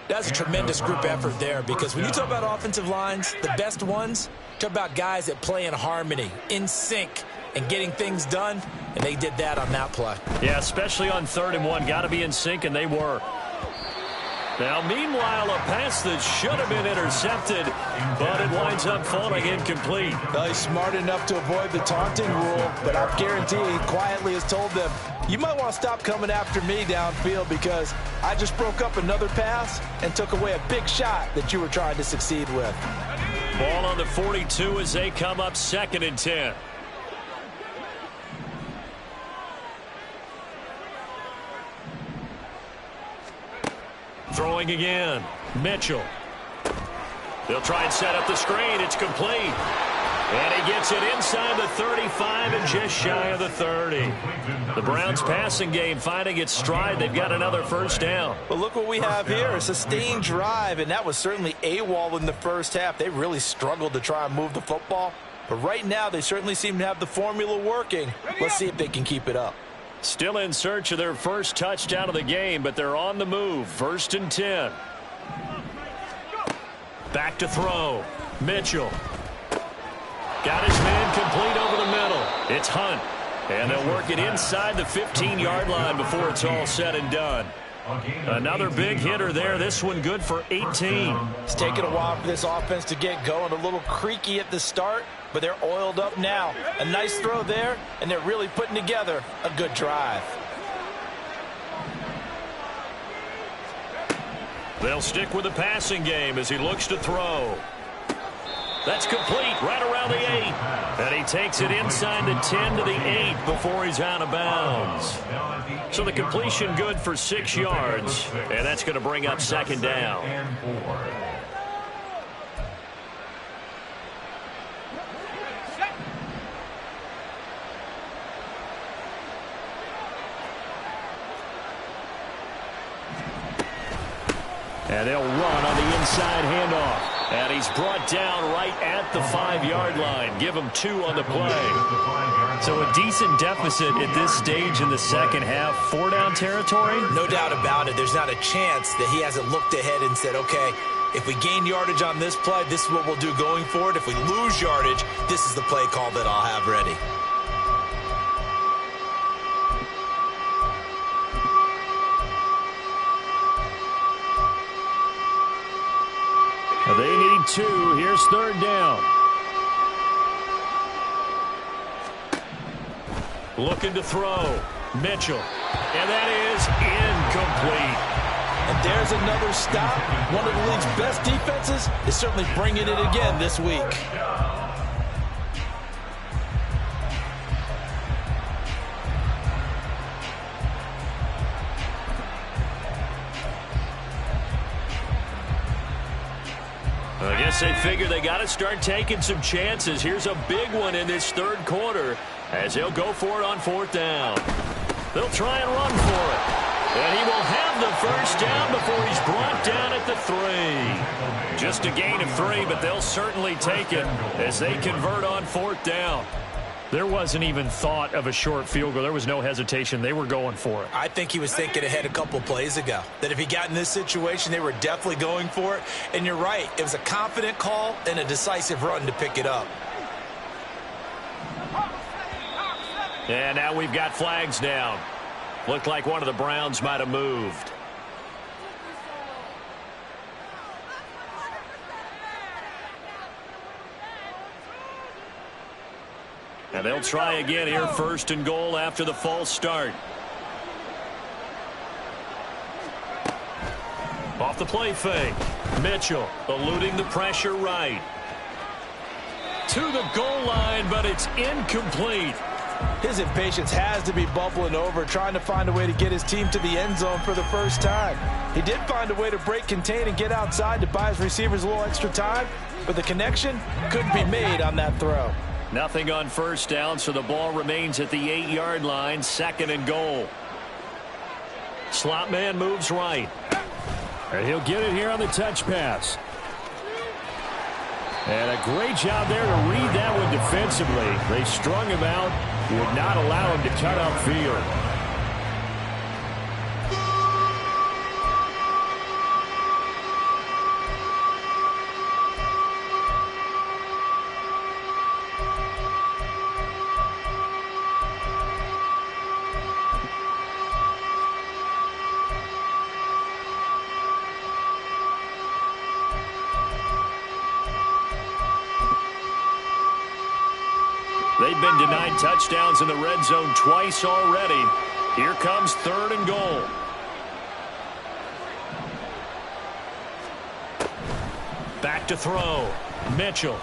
That's a tremendous group effort there, because when you talk about offensive lines, the best ones, talk about guys that play in harmony, in sync, and getting things done, and they did that on that play. Yeah, especially on 3rd and 1. Got to be in sync, and they were. Now, meanwhile, a pass that should have been intercepted, but it winds up falling incomplete. Well, he's smart enough to avoid the taunting rule, but I guarantee he quietly has told them, you might want to stop coming after me downfield because I just broke up another pass and took away a big shot that you were trying to succeed with. Ball on the 42 as they come up 2nd and 10. Throwing again. Mitchell. They'll try and set up the screen. It's complete. And he gets it inside the 35 and just shy of the 30. The Browns passing game finding its stride. They've got another 1st down. But look what we have here. A sustained drive, and that was certainly AWOL in the first half. They really struggled to try and move the football. But right now, they certainly seem to have the formula working. Let's see if they can keep it up. Still in search of their 1st touchdown of the game, but they're on the move. 1st and 10. Back to throw. Mitchell. Got his man complete over the middle. It's Hunt. And they'll work it inside the 15-yard line before it's all said and done. Another big hitter there. This one good for 18. It's taken a while for this offense to get going. A little creaky at the start, but they're oiled up now. A nice throw there, and they're really putting together a good drive. They'll stick with the passing game as he looks to throw. That's complete right around the 8. And he takes it inside the 10 to the 8 before he's out of bounds. So the completion good for 6 yards, and that's going to bring up second down. And they'll run on the inside handoff. And he's brought down right at the 5-yard line. Give him 2 on the play. So a decent deficit at this stage in the second half. 4-down territory? No doubt about it. There's not a chance that he hasn't looked ahead and said, okay, if we gain yardage on this play, this is what we'll do going forward. If we lose yardage, this is the play call that I'll have ready. They need 2. Here's 3rd down. Looking to throw. Mitchell. And that is incomplete. And there's another stop. One of the league's best defenses is certainly bringing it again this week. I guess they figure they got to start taking some chances. Here's a big one in this 3rd quarter as they'll go for it on 4th down. They'll try and run for it. And he will have the 1st down before he's brought down at the 3. Just a gain of 3, but they'll certainly take it as they convert on 4th down. There wasn't even thought of a short field goal. There was no hesitation. They were going for it. I think he was thinking ahead a couple plays ago, that if he got in this situation, they were definitely going for it. And you're right. It was a confident call and a decisive run to pick it up. And now we've got flags down. Looked like one of the Browns might have moved. And they'll try again here, 1st and goal after the false start. Off the play fake. Mitchell eluding the pressure right. To the goal line, but it's incomplete. His impatience has to be bubbling over, trying to find a way to get his team to the end zone for the first time. He did find a way to break contain and get outside to buy his receivers a little extra time, but the connection couldn't be made on that throw. Nothing on 1st down, so the ball remains at the 8-yard line, 2nd and goal. Slot man moves right. And he'll get it here on the touch pass. And a great job there to read that one defensively. They strung him out, would not allow him to cut upfield. They've been denied touchdowns in the red zone twice already. Here comes 3rd and goal. Back to throw. Mitchell.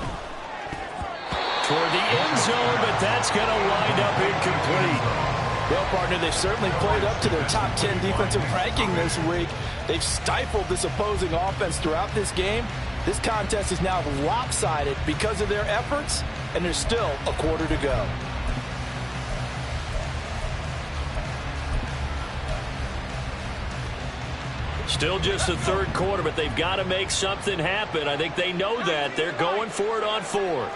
Toward the end zone, but that's going to wind up incomplete. Well, partner, they've certainly played up to their top 10 defensive ranking this week. They've stifled this opposing offense throughout this game. This contest is now lopsided because of their efforts, and there's still a quarter to go. Still just the 3rd quarter, but they've got to make something happen. I think they know that. They're going for it on 4th.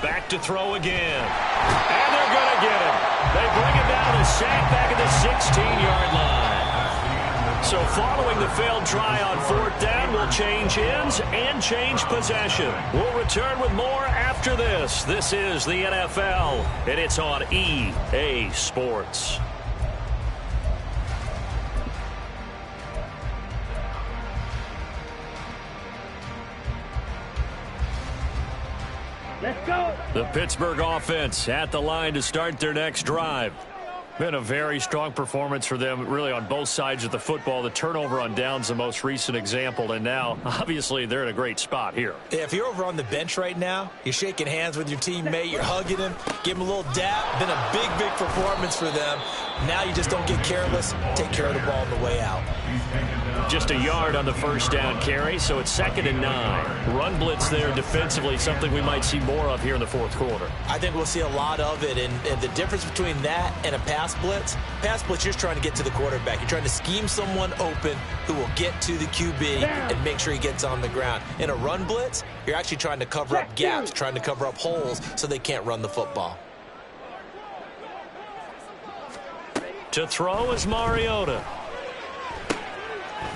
Back to throw again. And they're going to get him. They bring it down, a sack back at the 16-yard line. So following the failed try on 4th down, we'll change ends and change possession. We'll return with more after this. This is the NFL, and it's on EA Sports. Let's go. The Pittsburgh offense at the line to start their next drive. Been a very strong performance for them, really, on both sides of the football. The turnover on downs, the most recent example, and now, obviously, they're in a great spot here. Yeah, if you're over on the bench right now, you're shaking hands with your teammate, you're hugging him, give him a little dap. Been a big, big performance for them. Now you just don't get careless. Take care of the ball on the way out. Just a yard on the first down carry, so it's 2nd and 9. Run blitz there defensively, something we might see more of here in the 4th quarter. I think we'll see a lot of it, and the difference between that and a pass blitz, you're just trying to get to the quarterback. You're trying to scheme someone open who will get to the QB and make sure he gets on the ground. In a run blitz, you're actually trying to cover up gaps, trying to cover up holes so they can't run the football. To throw is Mariota.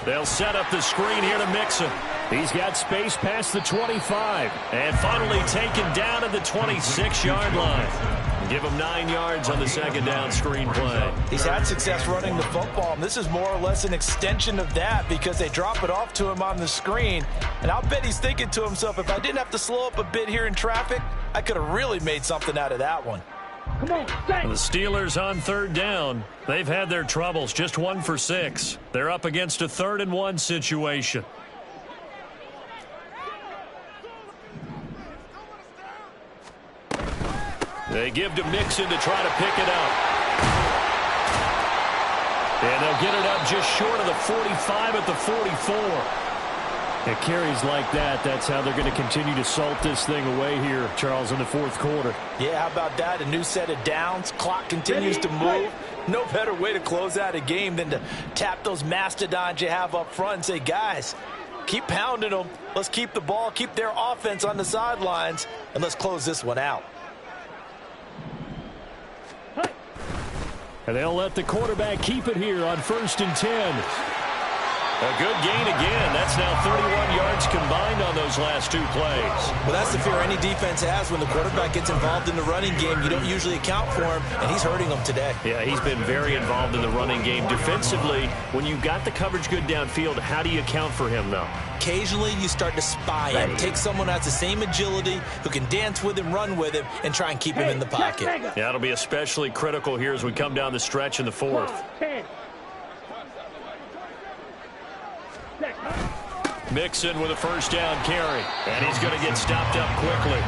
They'll set up the screen here to Mixon. He's got space past the 25. And finally taken down at the 26-yard line. Give him 9 yards on the 2nd down screen play. He's had success running the football, and this is more or less an extension of that because they drop it off to him on the screen. And I'll bet he's thinking to himself, if I didn't have to slow up a bit here in traffic, I could have really made something out of that one. Come on, The Steelers on 3rd down. They've had their troubles, just 1 for 6. They're up against a 3rd and 1 situation. They give to Mixon to try to pick it up. And they'll get it up just short of the 45 at the 44. It carries like that. That's how they're going to continue to salt this thing away here, Charles, in the 4th quarter. Yeah, how about that? A new set of downs. Clock continues to move. No better way to close out a game than to tap those mastodons you have up front and say, guys, keep pounding them. Let's keep the ball, keep their offense on the sidelines, and let's close this one out. And they'll let the quarterback keep it here on 1st and 10. A good gain again. That's now 31 yards combined on those last 2 plays. Well, that's the fear any defense has when the quarterback gets involved in the running game. You don't usually account for him, and he's hurting them today. Yeah, he's been very involved in the running game. Defensively, when you've got the coverage good downfield, how do you account for him, though? Occasionally, you start to spy him. Take someone who has the same agility, who can dance with him, run with him, and try and keep him in the pocket. Yeah, it'll be especially critical here as we come down the stretch in the 4th. Mixon with a 1st down carry. And he's going to get stopped up quickly.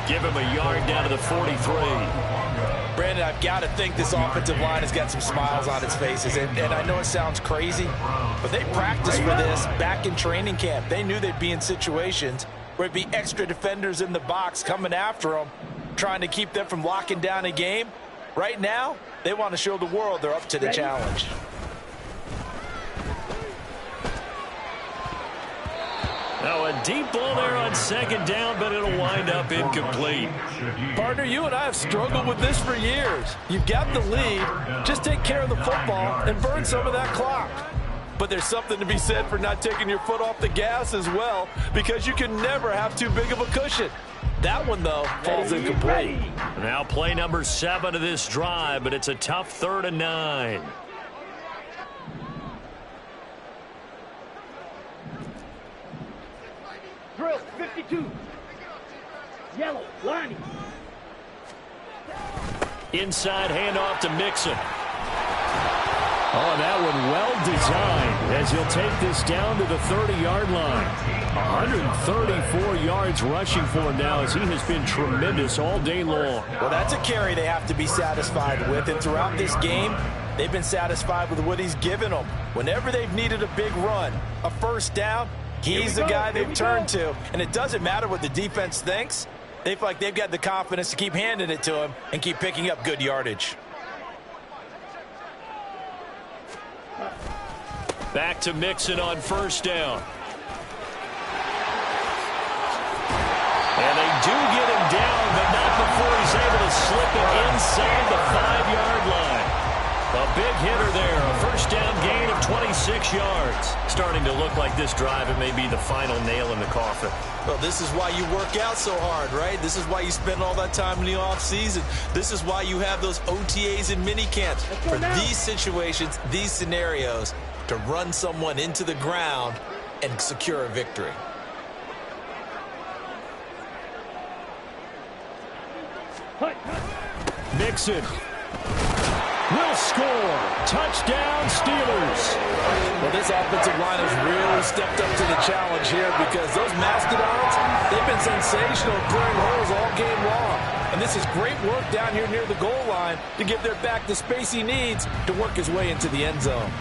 Give him a yard down to the 43. Brandon, I've got to think this offensive line has got some smiles on its faces. And I know it sounds crazy, but they practiced for this back in training camp. They knew they'd be in situations where it'd be extra defenders in the box coming after them, trying to keep them from locking down a game. Right now, they want to show the world they're up to the challenge. Now a deep ball there on 2nd down, but it'll wind up incomplete. Partner, you and I have struggled with this for years. You've got the lead. Just take care of the football and burn some of that clock. But there's something to be said for not taking your foot off the gas as well, because you can never have too big of a cushion. That one, though, falls incomplete. Now play number 7 of this drive, but it's a tough 3rd and 9. Drill, 52. Yellow, lining. Inside handoff to Mixon. Oh, that one well designed as he'll take this down to the 30-yard line. 134 yards rushing for him now as he has been tremendous all day long. Well, that's a carry they have to be satisfied with. And throughout this game, they've been satisfied with what he's given them. Whenever they've needed a big run, a 1st down, he's the guy they've turned to. And it doesn't matter what the defense thinks. They feel like they've got the confidence to keep handing it to him and keep picking up good yardage. Back to Mixon on 1st down. And they do get him down, but not before he's able to slip it inside the 5-yard line. A big hitter there, a 1st down gain of 26 yards. Starting to look like this drive, it may be the final nail in the coffin. Well, this is why you work out so hard, right? This is why you spend all that time in the offseason. This is why you have those OTAs and mini camps. For these situations, these scenarios, to run someone into the ground and secure a victory. Mixon will score. Touchdown, Steelers. Well, this offensive line has really stepped up to the challenge here because those mastodons, they've been sensational clearing holes all game long. And this is great work down here near the goal line to give their back the space he needs to work his way into the end zone.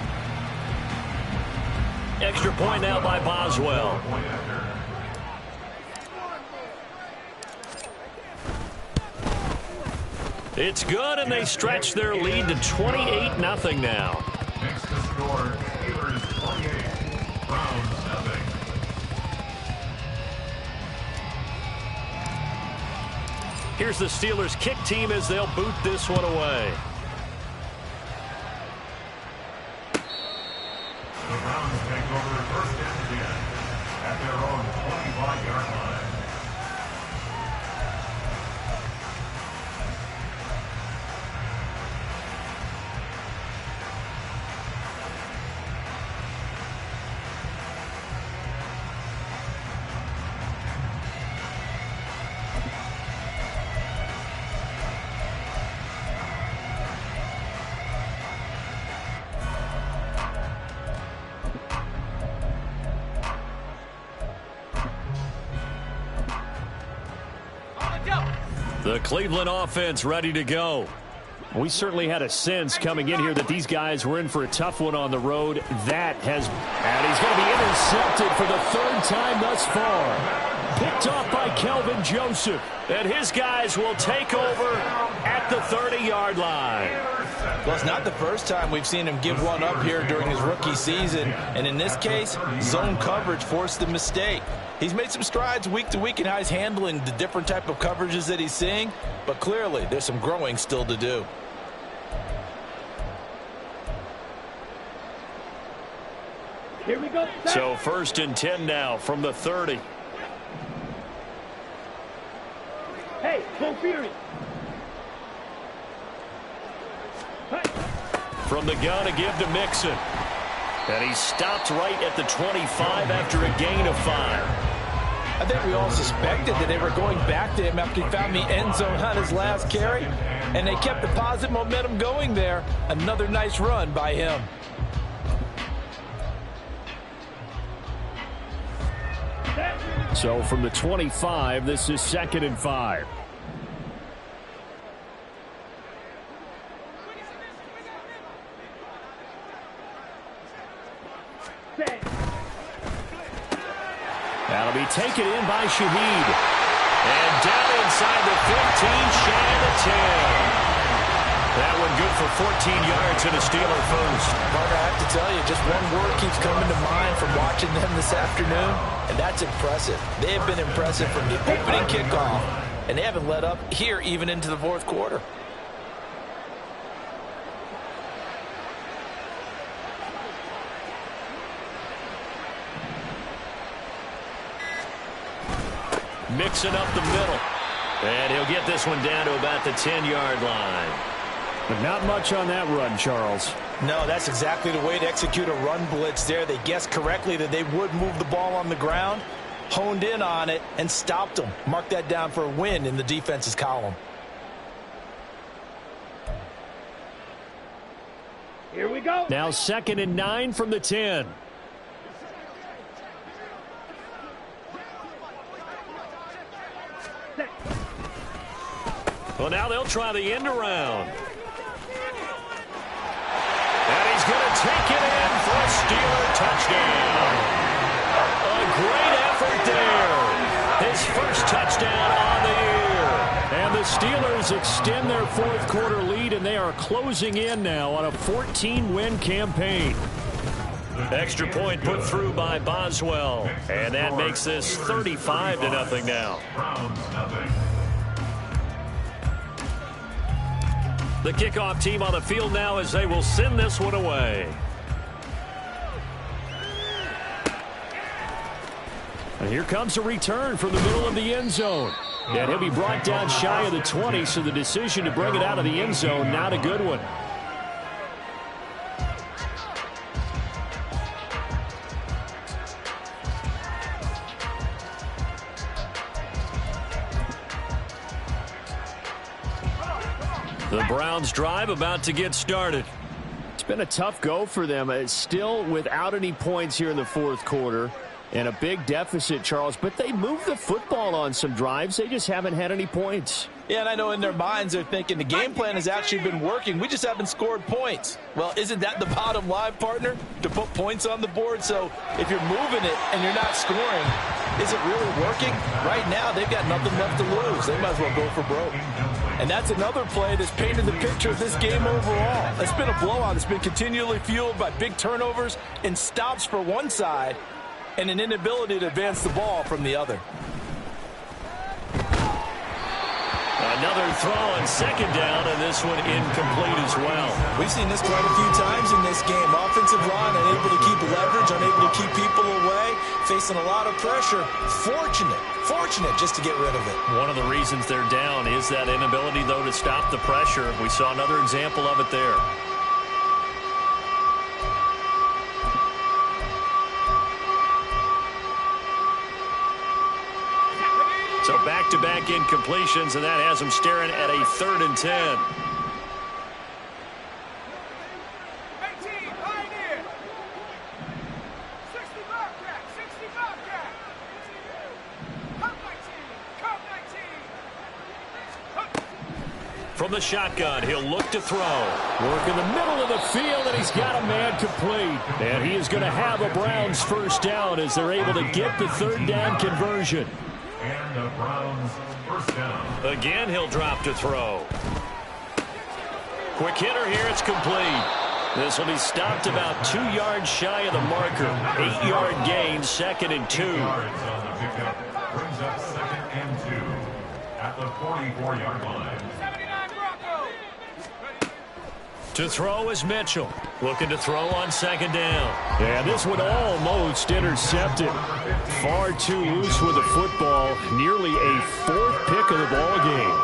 Extra point now by Boswell. It's good, and they stretch their lead to 28-0 now. Next to score, Steelers 28, Browns 0. Here's the Steelers kick team as they'll boot this one away. The Browns take over first and 10 at their own 25-yard line. The Cleveland offense ready to go. We certainly had a sense coming in here that these guys were in for a tough one on the road. And he's going to be intercepted for the third time thus far. Picked off by Kelvin Joseph. And his guys will take over at the 30-yard line. Well, it's not the first time we've seen him give one up here during his rookie season. And in this case, zone coverage forced the mistake. He's made some strides week to week in how he's handling the different type of coverages that he's seeing. But clearly, there's some growing still to do. Here we go. So 1st and 10 now from the 30. Hey, go Fury. Hey. From the gun to give to Mixon. And he stopped right at the 25 after a gain of 5. I think we all suspected that they were going back to him after he found the end zone on his last carry. And they kept the positive momentum going there. Another nice run by him. So from the 25, this is 2nd and 5. That'll be taken in by Shaheed. And down inside the 15, shy of the 10. That one good for 14 yards and a Steeler first. Partner, I have to tell you, just one word keeps coming to mind from watching them this afternoon, and that's impressive. They have been impressive from the opening kickoff, and they haven't let up here even into the 4th quarter. Mixing up the middle. And he'll get this one down to about the 10-yard line. But not much on that run, Charles. No, that's exactly the way to execute a run blitz there. They guessed correctly that they would move the ball on the ground, honed in on it, and stopped them. Mark that down for a win in the defense's column. Here we go. Now 2nd and 9 from the 10. Well, now they'll try the end around. And he's going to take it in for a Steeler touchdown. A great effort there. His first touchdown on the year. And the Steelers extend their 4th quarter lead, and they are closing in now on a 14-win campaign. Extra point put through by Boswell. And that makes this 35-0 now. The kickoff team on the field now as they will send this one away. Here comes a return from the middle of the end zone. And he'll be brought down shy of the 20, so the decision to bring it out of the end zone, not a good one. The Browns drive about to get started. It's been a tough go for them. It's still without any points here in the fourth quarter. And a big deficit, Charles. But they moved the football on some drives. They just haven't had any points. Yeah, and I know in their minds they're thinking the game plan has actually been working. We just haven't scored points. Well, isn't that the bottom line, partner? To put points on the board? So if you're moving it and you're not scoring, is it really working? Right now, they've got nothing left to lose. They might as well go for broke. And that's another play that's painted the picture of this game overall. It's been a blowout. It's been continually fueled by big turnovers and stops for one side and an inability to advance the ball from the other. Another throw on second down, and this one incomplete as well. We've seen this quite a few times in this game. Offensive line unable to keep leverage, unable to keep people away, facing a lot of pressure. Fortunate just to get rid of it. One of the reasons they're down is that inability, though, to stop the pressure. We saw another example of it there. So back-to-back incompletions, and that has them staring at a 3rd and 10. From the shotgun, he'll look to throw. Work in the middle of the field, and he's got a man complete. And he is going to have a Browns first down as they're able to get the 3rd down conversion. And the Browns first down. Again, he'll drop to throw. Quick hitter here, it's complete. This will be stopped about 2 yards shy of the marker. 8-yard gain, 2nd and 2. Yards on the pickup brings up 2nd and 2 at the 44-yard line. To throw is Mitchell. Looking to throw on 2nd down. Yeah, this one almost intercepted. Far too loose with the football. Nearly a 4th pick of the ball game.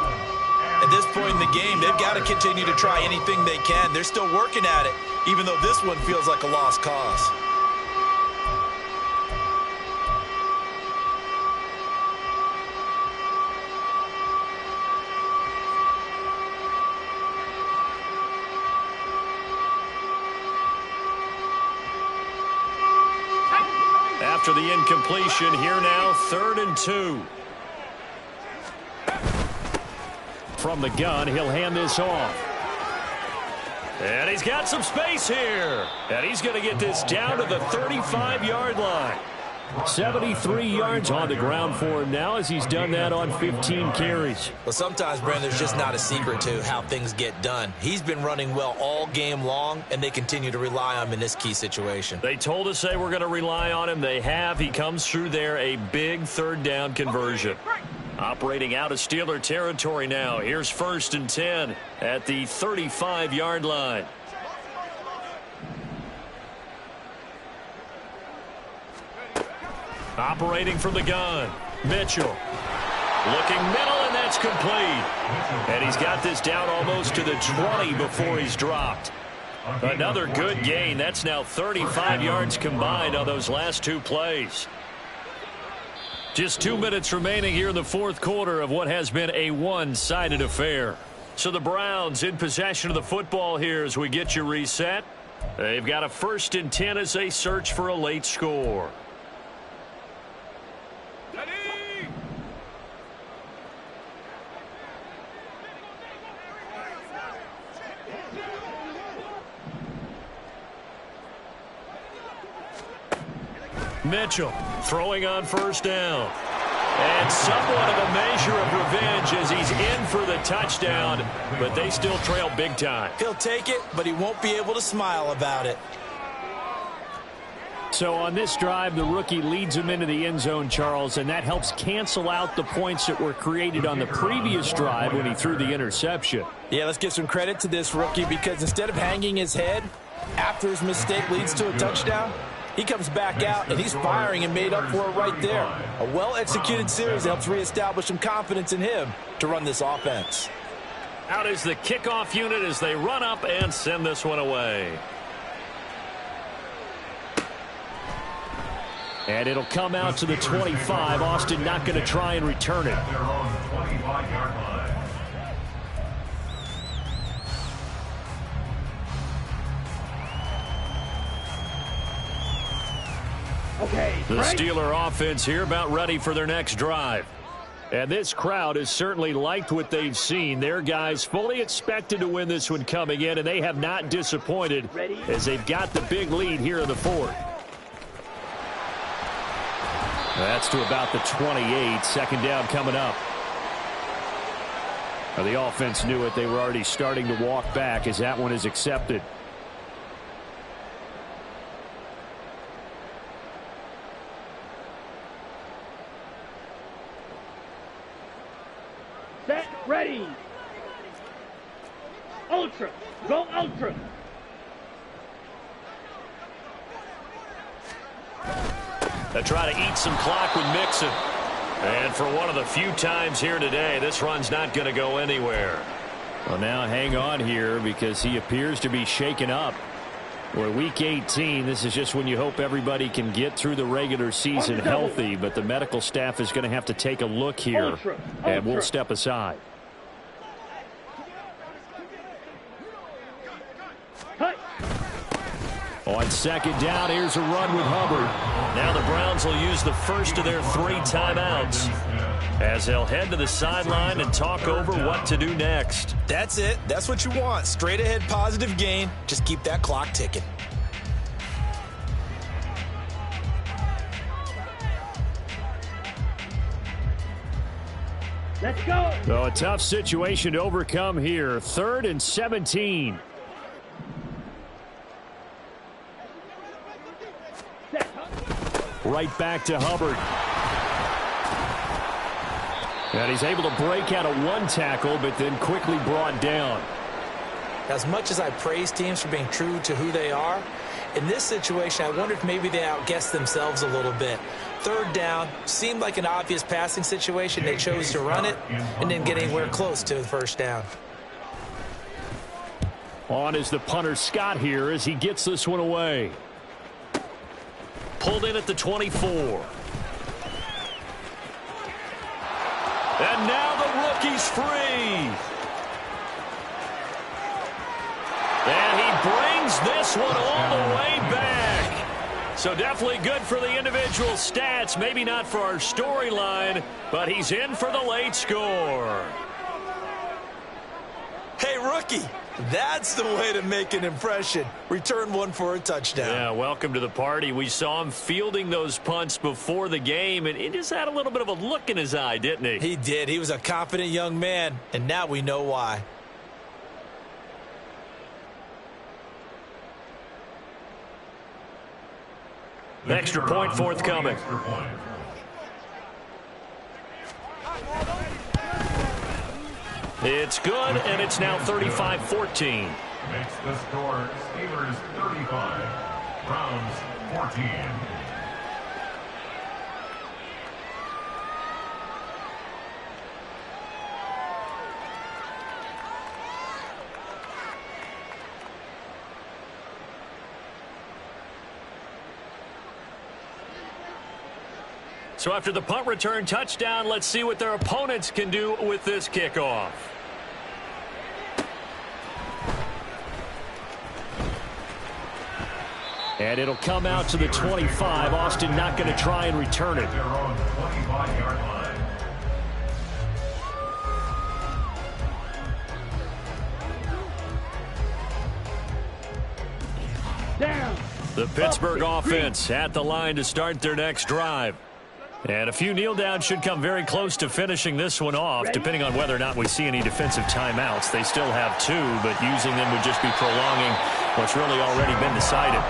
At this point in the game, they've got to continue to try anything they can. They're still working at it, even though this one feels like a lost cause. After the incompletion, here now, 3rd and 2. From the gun, he'll hand this off. And he's got some space here. And he's going to get this down to the 35-yard line. 73 yards on the ground for him now as he's done that on 15 carries. Well, sometimes, Brandon, there's just not a secret to how things get done. He's been running well all game long, and they continue to rely on him in this key situation. They told us they were going to rely on him. They have. He comes through there, a big 3rd down conversion. Operating out of Steeler territory now. Here's 1st and 10 at the 35-yard line. Operating from the gun, Mitchell. Looking middle, and that's complete. And he's got this down almost to the 20 before he's dropped. Another good gain. That's now 35 yards combined on those last 2 plays. Just 2 minutes remaining here in the fourth quarter of what has been a one-sided affair. So the Browns in possession of the football here as we get you reset. They've got a 1st and 10 as they search for a late score. Mitchell throwing on 1st down. And somewhat of a measure of revenge as he's in for the touchdown, but they still trail big time. He'll take it, but he won't be able to smile about it. So on this drive, the rookie leads him into the end zone, Charles, and that helps cancel out the points that were created on the previous drive when he threw the interception. Yeah, let's give some credit to this rookie because instead of hanging his head after his mistake leads to a touchdown, He comes back out, and he's firing and made up for it right there. A well-executed series helps reestablish some confidence in him to run this offense. Out is the kickoff unit as they run up and send this one away. And it'll come out to the 25. Austin not going to try and return it. Their own 25-yard line. Okay, The right? Steeler offense here about ready for their next drive. And this crowd has certainly liked what they've seen. Their guys fully expected to win this one coming in, and they have not disappointed as they've got the big lead here in the fourth. That's to about the 28. Second down coming up. Now, the offense knew it. They were already starting to walk back as that one is accepted. Set, ready. Ultra. Go ultra. They try to eat some clock with Mixon. And for one of the few times here today, this run's not going to go anywhere. Well, now hang on here because he appears to be shaken up. We're week 18. This is just when you hope everybody can get through the regular season healthy, but the medical staff is going to have to take a look here, and we'll step aside. Cut. On second down, here's a run with Hubbard. Now the Browns will use the first of their 3 timeouts as they'll head to the sideline and talk over what to do next. That's it. That's what you want. Straight ahead positive gain. Just keep that clock ticking. Let's go. So a tough situation to overcome here. 3rd and 17. Set. Right back to Hubbard. And he's able to break out of 1 tackle, but then quickly brought down. As much as I praise teams for being true to who they are, in this situation, I wonder if maybe they outguessed themselves a little bit. 3rd down, seemed like an obvious passing situation. They chose to run it and didn't get anywhere close to the first down. On is the punter Scott here as he gets this one away. Pulled in at the 24. And now the rookie's free. And he brings this one all the way back. So definitely good for the individual stats. Maybe not for our storyline, but he's in for the late score. Hey, rookie, that's the way to make an impression. Return one for a touchdown. Yeah, welcome to the party. We saw him fielding those punts before the game, and he just had a little bit of a look in his eye, didn't he? He did. He was a confident young man, and now we know why. Extra point forthcoming. It's good, and it's now 35-14. Makes the score Steelers 35, Browns 14. So after the punt return touchdown, let's see what their opponents can do with this kickoff. And it'll come out to the 25. Austin not going to try and return it. Their own 25-yard line. Down. The Pittsburgh offense at the line to start their next drive. And a few kneel downs should come very close to finishing this one off, depending on whether or not we see any defensive timeouts. They still have 2, but using them would just be prolonging what's really already been decided.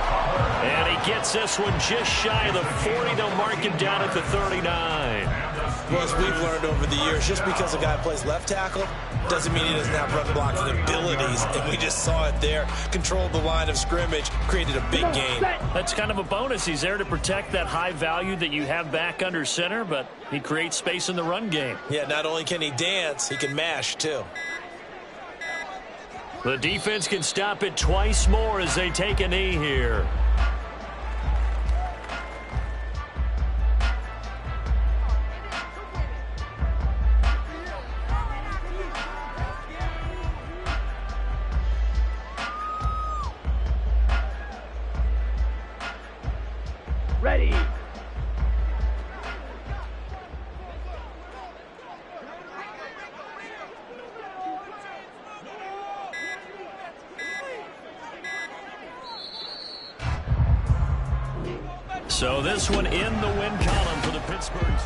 And he gets this one just shy of the 40. They'll mark him down at the 39. Well, as we've learned over the years, just because a guy plays left tackle doesn't mean he doesn't have run blocking abilities, and we just saw it there. Controlled the line of scrimmage, created a big gain. That's kind of a bonus. He's there to protect that high value that you have back under center, but he creates space in the run game. Yeah, not only can he dance, he can mash, too. The defense can stop it twice more as they take a knee here. Ready. So this one in the win column for the Pittsburgh.